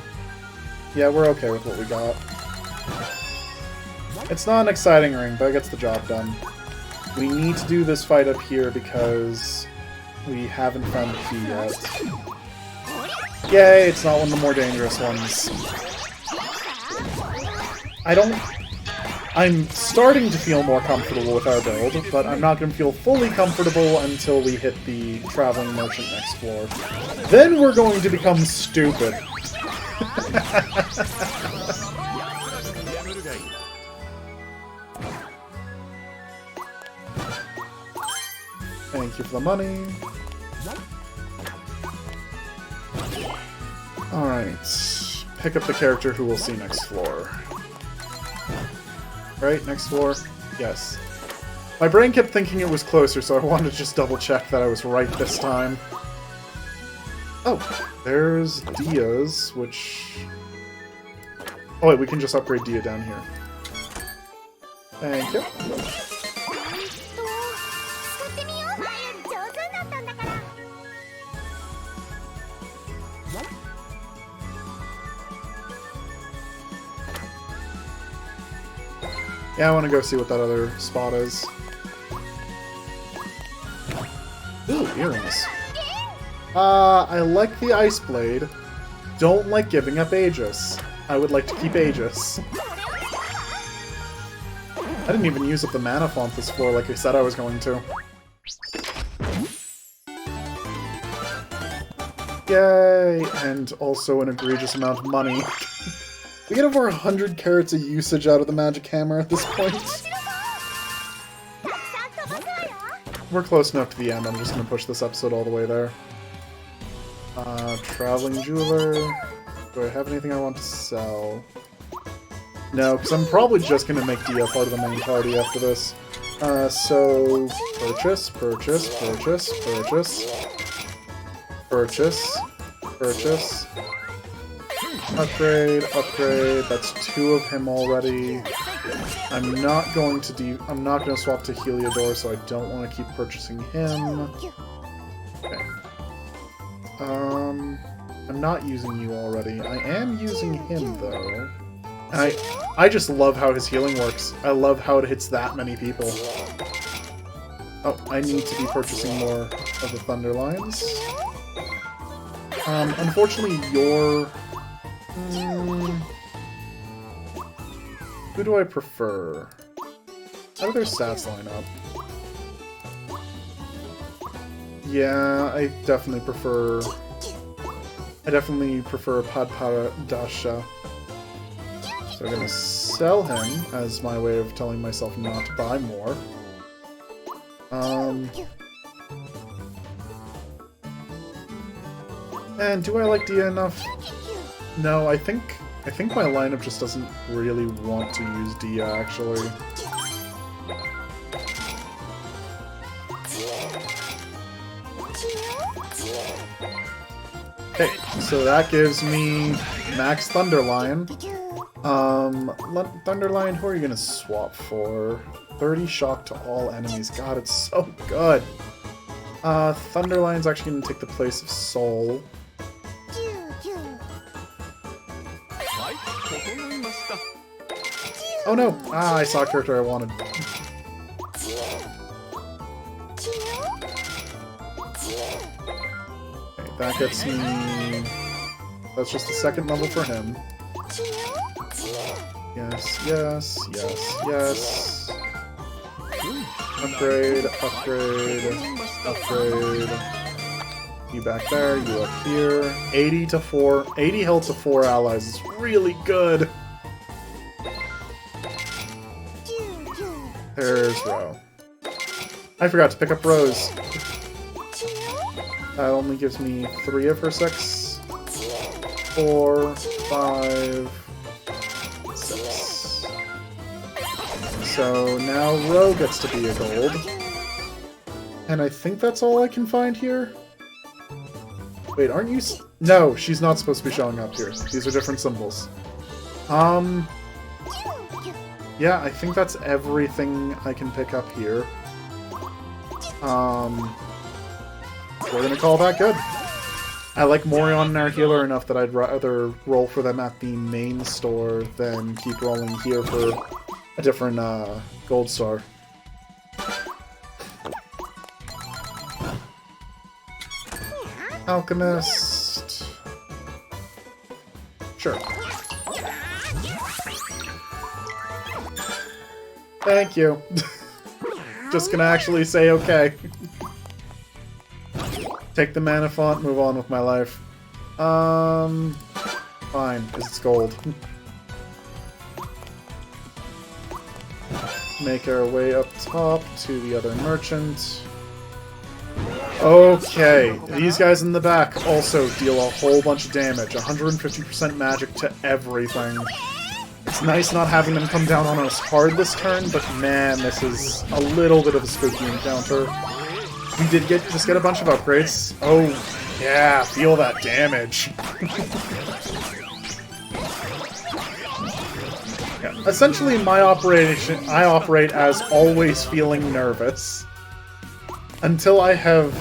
A: Yeah, we're okay with what we got. It's not an exciting ring, but it gets the job done. We need to do this fight up here because we haven't found the key yet. Yay, it's not one of the more dangerous ones. I'm starting to feel more comfortable with our build, but I'm not going to feel fully comfortable until we hit the Traveling Merchant next floor. Then we're going to become stupid. Thank you for the money. Alright. Pick up the character who we'll see next floor. Right, next floor? Yes. My brain kept thinking it was closer, so I wanted to just double check that I was right this time. Oh, there's Dia's, which... Oh wait, we can just upgrade Dia down here. Thank you. Yeah, I want to go see what that other spot is. Ooh, earrings. I like the Ice Blade. Don't like giving up Aegis. I would like to keep Aegis. I didn't even use up the mana font this floor like I said I was going to. Yay! And also an egregious amount of money. We get over 100 carats of usage out of the magic hammer at this point. We're close enough to the end, I'm just going to push this episode all the way there. Traveling Jeweler. Do I have anything I want to sell? No, because I'm probably just going to make Dia part of the main party after this. So... Purchase, purchase, purchase, purchase. Purchase, purchase. Upgrade, upgrade. That's 2 of him already. I'm not going to swap to Heliodor, so I don't want to keep purchasing him. Okay. I'm not using you already. I am using him though. And I just love how his healing works. I love how it hits that many people. Oh, I need to be purchasing more of the Thunder Lions. Unfortunately, your... who do I prefer? How do their stats line up? Yeah, I definitely prefer Padparadasha. So I'm gonna sell him as my way of telling myself not to buy more. And do I like Dia enough? No, I think my lineup just doesn't really want to use Dia, actually. Okay, so that gives me Max Thunderlion. Thunderlion, who are you gonna swap for? 30 shock to all enemies. God, it's so good! Thunderlion's actually gonna take the place of Soul. Oh no! Ah, I saw a character I wanted. Okay, that gets me... That's just the second level for him. Yes, yes, yes, yes. Upgrade, upgrade, upgrade. You back there, you up here. 80 to 4. 80 health to 4 allies is really good. There's Ro. I forgot to pick up Rose. That only gives me 3 of her 6. 4, 5, 6. So now Ro gets to be a gold. And I think that's all I can find here. Wait, aren't you... No, she's not supposed to be showing up here. These are different symbols. Yeah, I think that's everything I can pick up here. We're gonna call that good. I like Morion and our healer enough that I'd rather roll for them at the main store than keep rolling here for a different gold star. Alchemist. Sure. Thank you. Just gonna actually say okay. Take the mana font, move on with my life. Fine, because it's gold. Make our way up top to the other merchant. Okay, these guys in the back also deal a whole bunch of damage. 150% magic to everything. It's nice not having them come down on us hard this turn, but man, this is a little bit of a spooky encounter. We did just get a bunch of upgrades. Oh, yeah, feel that damage. Yeah, essentially, I operate as always feeling nervous. Until I have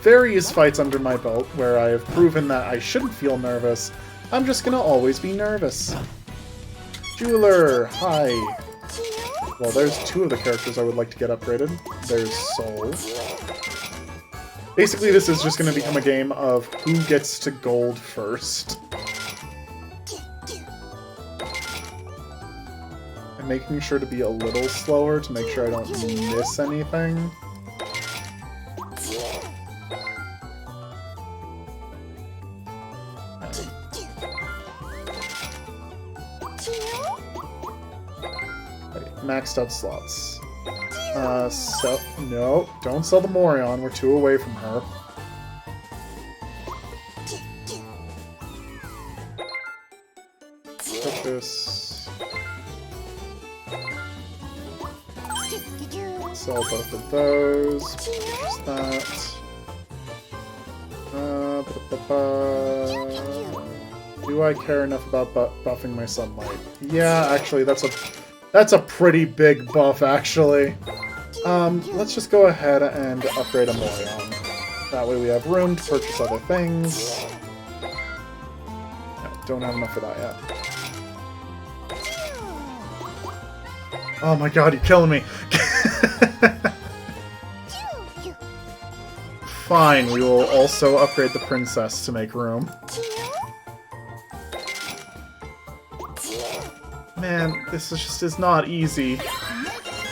A: various fights under my belt where I have proven that I shouldn't feel nervous, I'm just gonna always be nervous. Jeweler, hi. Well, there's two of the characters I would like to get upgraded. There's Soul. Basically, this is just going to become a game of who gets to gold first. I'm making sure to be a little slower to make sure I don't miss anything. Maxed out slots. No, don't sell the Morion. We're too away from her. Purchase. Sell both of those. Purchase that. Do I care enough about buffing my sunlight? Yeah, actually, that's a pretty big buff, actually. Let's just go ahead and upgrade a Morion. That way we have room to purchase other things. No, don't have enough for that yet. Oh my god, you're killing me! Fine, we will also upgrade the princess to make room. Man, this is not easy.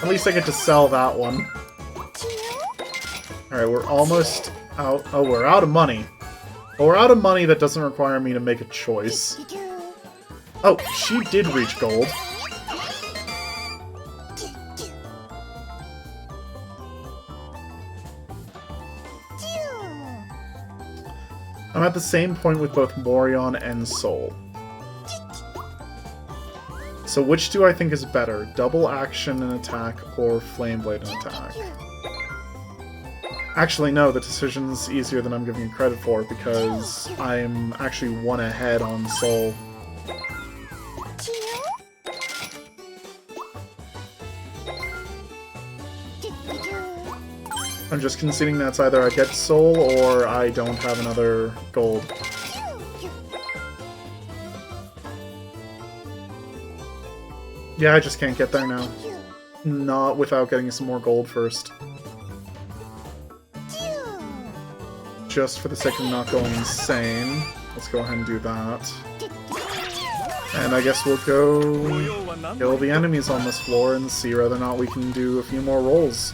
A: At least I get to sell that one. Alright, we're almost out. Oh, we're out of money. But we're out of money that doesn't require me to make a choice. Oh, she did reach gold. I'm at the same point with both Morion and Soul. So which do I think is better? Double action and attack or Flame Blade and attack? Actually, no, the decision's easier than I'm giving you credit for because I'm actually one ahead on Soul. I'm just conceding that's either I get Soul or I don't have another gold. Yeah, I just can't get there now. Not without getting some more gold first. Just for the sake of not going insane. Let's go ahead and do that. And I guess we'll go kill the enemies on this floor and see whether or not we can do a few more rolls.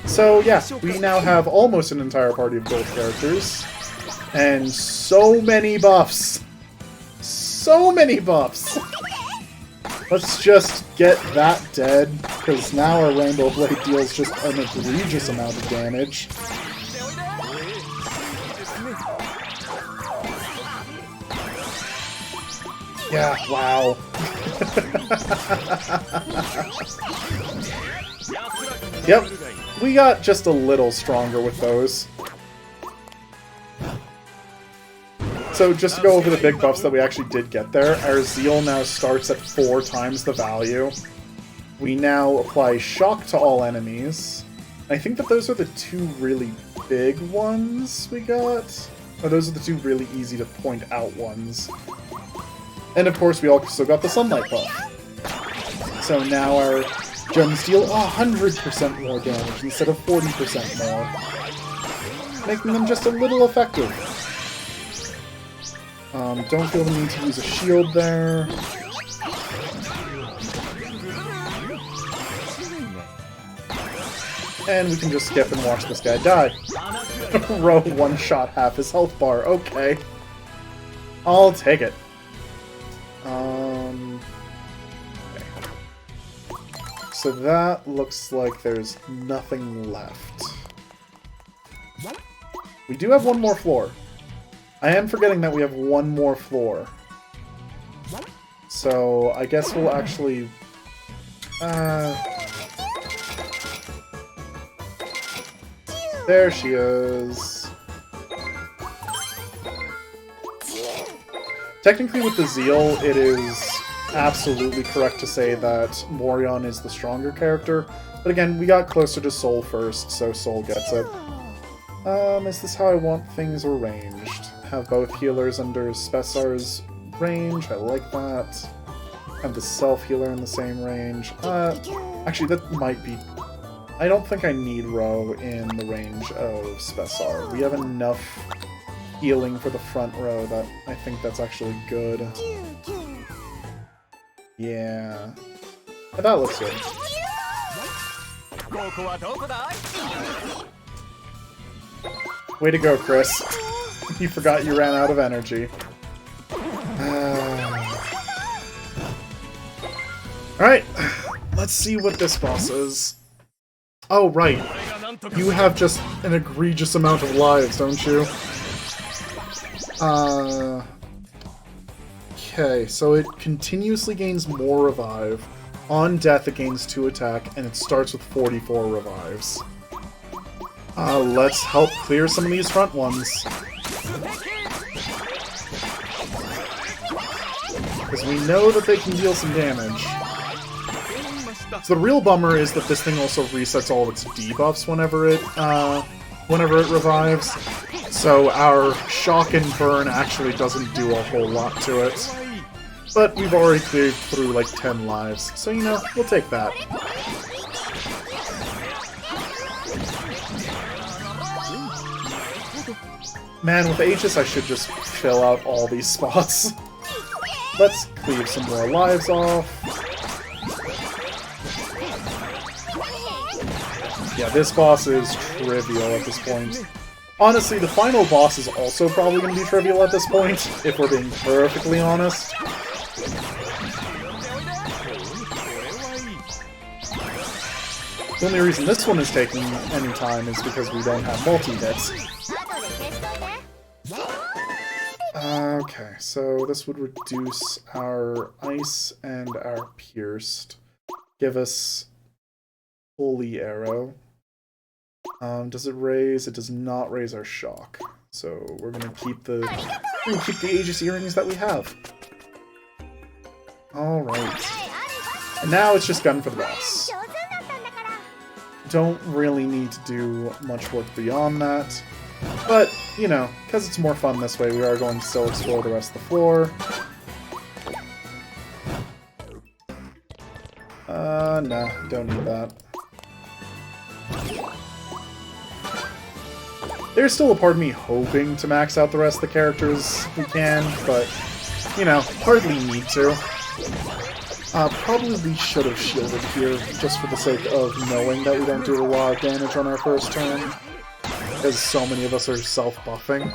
A: So yeah, we now have almost an entire party of gold characters. And so many buffs! So many buffs! Let's just get that dead, because now our Rainbow Blade deals just an egregious amount of damage. Yeah, wow. Yep, we got just a little stronger with those. So just to go over the big buffs that we actually did get there, our Zeal now starts at 4 times the value. We now apply Shock to all enemies. I think that those are the 2 really big ones we got. Or those are the 2 really easy to point out ones. And of course we also got the Sunlight buff. So now our gems deal 100% more damage instead of 40% more. Making them just a little effective. Don't feel the need to use a shield there. And we can just skip and watch this guy die. Row one-shot half his health bar. Okay. I'll take it. Okay. So that looks like there's nothing left. We do have one more floor. I am forgetting that we have one more floor. So I guess we'll actually... there she is. Technically with the Zeal, it is absolutely correct to say that Morion is the stronger character. But again, we got closer to Soul first, so Soul gets it. Is this how I want things arranged? Have both healers under Spessar's range, I like that. Have the self-healer in the same range. Actually, that might be... I don't think I need Row in the range of Spessar. We have enough healing for the front row that I think that's actually good. Yeah. But that looks good. Way to go, Chris. You forgot you ran out of energy. Alright, let's see what this boss is. Oh, right. You have just an egregious amount of lives, don't you? Okay, so it continuously gains more revive. On death, it gains 2 attack, and it starts with 44 revives. Let's help clear some of these front ones. Because we know that they can deal some damage. So the real bummer is that this thing also resets all of its debuffs whenever it revives. So our shock and burn actually doesn't do a whole lot to it. But we've already cleared through like 10 lives, so you know, we'll take that. Man, with Aegis I should just fill out all these spots. Let's cleave some more lives off. Yeah, this boss is trivial at this point. Honestly, the final boss is also probably going to be trivial at this point, if we're being perfectly honest. The only reason this one is taking any time is because we don't have multi-hits. Okay, so this would reduce our ice and our pierced. Give us holy arrow. Does it raise? It does not raise our shock. So we're gonna keep the Aegis earrings that we have. Alright. And now it's just gun for the boss. Don't really need to do much work beyond that. But, you know, because it's more fun this way, we are going to still explore the rest of the floor. Nah, don't need that. There's still a part of me hoping to max out the rest of the characters we can, but, you know, hardly need to. Probably should have shielded here, just for the sake of knowing that we don't do a lot of damage on our first turn, because so many of us are self-buffing.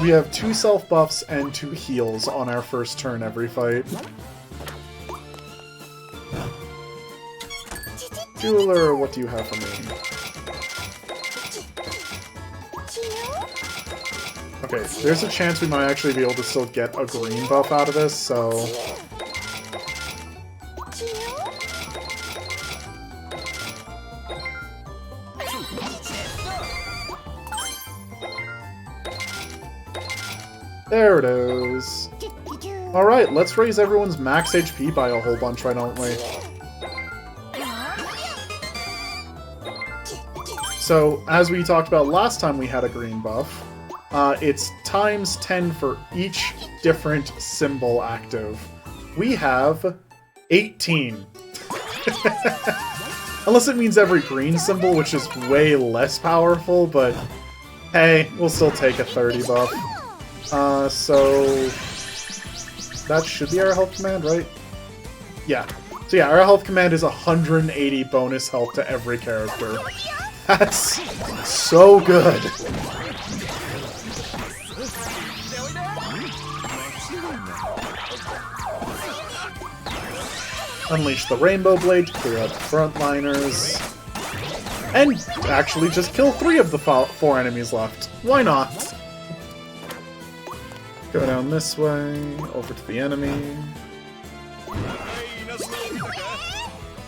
A: We have 2 self-buffs and 2 heals on our first turn every fight. Jeweler, what do you have for me? Okay, there's a chance we might actually be able to still get a green buff out of this, so... There it is. Alright, let's raise everyone's max HP by a whole bunch, why don't we? So, as we talked about last time we had a green buff, it's times 10 for each different symbol active. We have 18. Unless it means every green symbol, which is way less powerful, but hey, we'll still take a 30 buff. So that should be our health command, right? Yeah. So yeah, our health command is 180 bonus health to every character. That's so good! Unleash the Rainbow Blade to clear out the frontliners. And actually just kill 3 of the 4 enemies left. Why not? Go down this way, over to the enemy.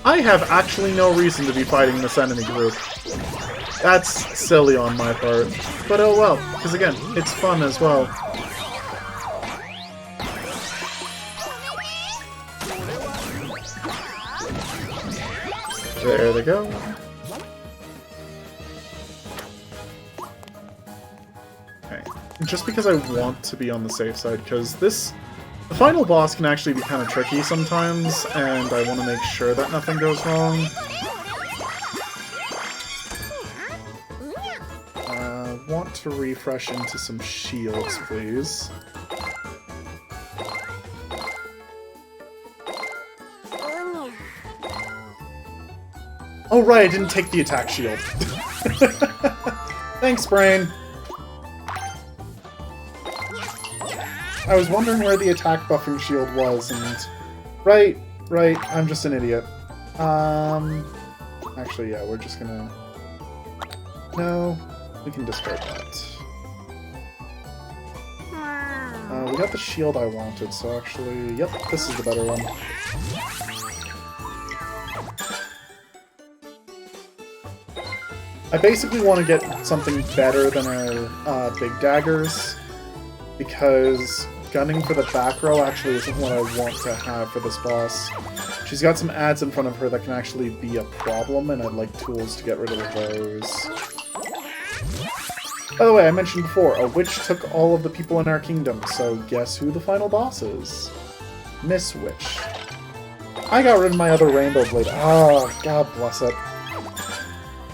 A: I have actually no reason to be fighting this enemy group. That's silly on my part. But oh well, because again, it's fun as well. There they go. Okay. Just because I want to be on the safe side, because the final boss can actually be kind of tricky sometimes, and I want to make sure that nothing goes wrong. Want to refresh into some shields, please. Oh right, I didn't take the attack shield. Thanks, brain. I was wondering where the attack buffing shield was, and... Right, I'm just an idiot. Actually, yeah, we're just gonna... No, we can discard that. We got the shield I wanted, so actually... Yep, this is the better one. I basically want to get something better than our big daggers, because gunning for the back row actually isn't what I want to have for this boss. She's got some ads in front of her that can actually be a problem, and I'd like tools to get rid of those. By the way, I mentioned before, a witch took all of the people in our kingdom, so guess who the final boss is? Miss Witch. I got rid of my other Rainbow Blade. Ah, God bless it.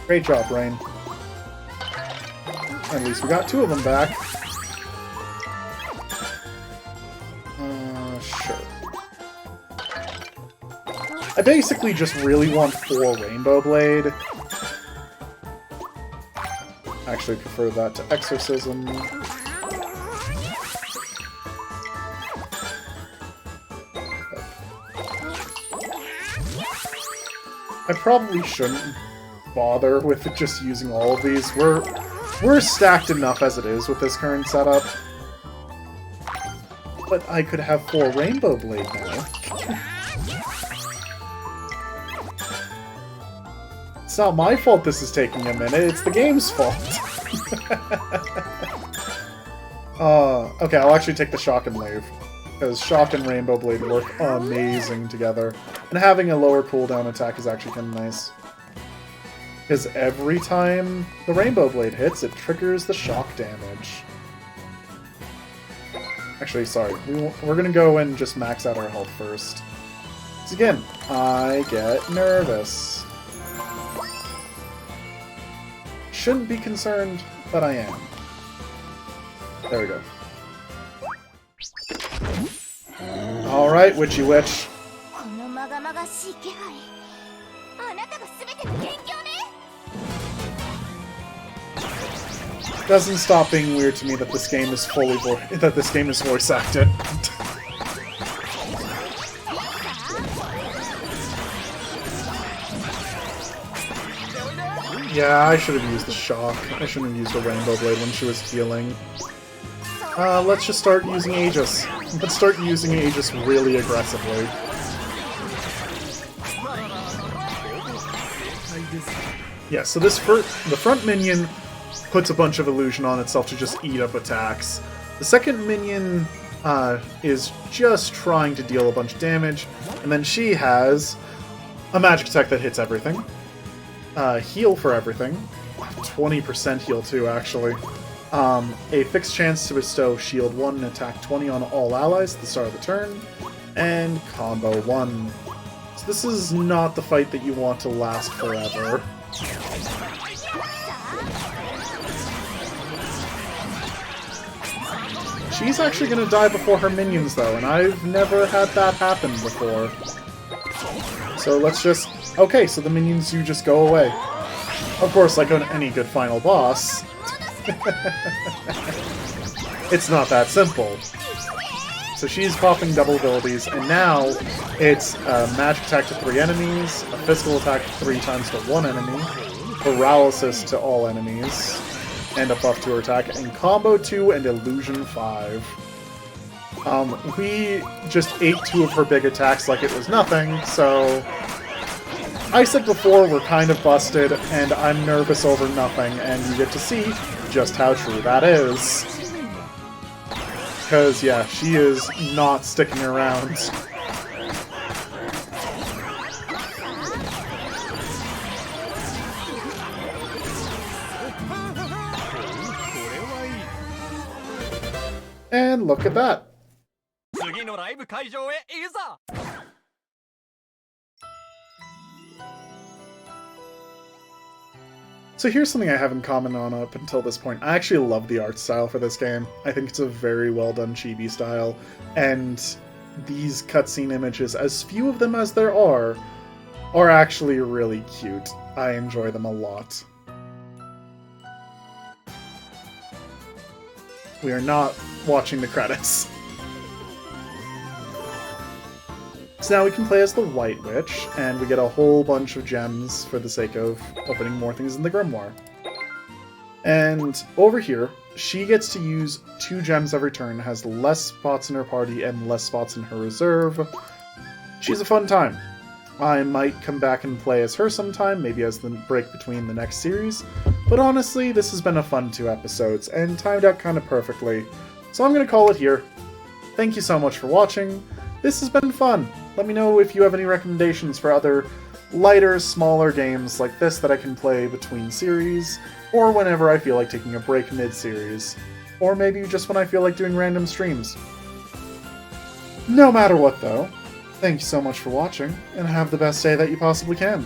A: Great job, Rain. At least we got 2 of them back. Sure. I basically just really want 4 Rainbow Blade. Actually prefer that to Exorcism. I probably shouldn't bother with just using all of these. We're stacked enough as it is with this current setup. But I could have 4 Rainbow Blade now. It's not my fault this is taking a minute, it's the game's fault. Okay, I'll actually take the Shock and Wave, because Shock and Rainbow Blade work amazing together. And having a lower cooldown attack is actually kind of nice. Because every time the Rainbow Blade hits, it triggers the shock damage. Actually, sorry, we're gonna go and just max out our health first. Because again, I get nervous. Shouldn't be concerned, but I am. There we go. Alright, Witchy Witch. Doesn't stop being weird to me that this game is voice acted. Yeah, I should have used the Shock. I shouldn't have used the Rainbow Blade when she was healing. Let's just start using Aegis. Let's start using Aegis really aggressively. Yeah, so the front minion puts a bunch of illusion on itself to just eat up attacks. The second minion is just trying to deal a bunch of damage, and then she has a magic attack that hits everything. Heal for everything. 20% heal too, actually. A fixed chance to bestow Shield 1 and attack 20 on all allies at the start of the turn, and Combo 1. So this is not the fight that you want to last forever. She's actually going to die before her minions, though, and I've never had that happen before. So let's just... Okay, so the minions do just go away. Of course, like on any good final boss, it's not that simple. So she's popping double abilities, and now it's a magic attack to 3 enemies, a physical attack 3 times to 1 enemy, paralysis to all enemies, and a buff to her attack, and combo 2 and illusion 5. We just ate 2 of her big attacks like it was nothing, so... I said before, we're kind of busted, and I'm nervous over nothing, and you get to see just how true that is. Because, yeah, she is not sticking around. And look at that. So here's something I haven't commented on up until this point. I actually love the art style for this game. I think it's a very well done chibi style, and these cutscene images, as few of them as there are actually really cute. I enjoy them a lot. We are not watching the credits. So now we can play as the White Witch, and we get a whole bunch of gems for the sake of opening more things in the Grimoire. And over here, she gets to use 2 gems every turn, has less spots in her party and less spots in her reserve. She's a fun time. I might come back and play as her sometime, maybe as the break between the next series, but honestly, this has been a fun 2 episodes, and timed out kind of perfectly, so I'm going to call it here. Thank you so much for watching. This has been fun. Let me know if you have any recommendations for other lighter, smaller games like this that I can play between series, or whenever I feel like taking a break mid-series, or maybe just when I feel like doing random streams. No matter what though, thank you so much for watching, and have the best day that you possibly can.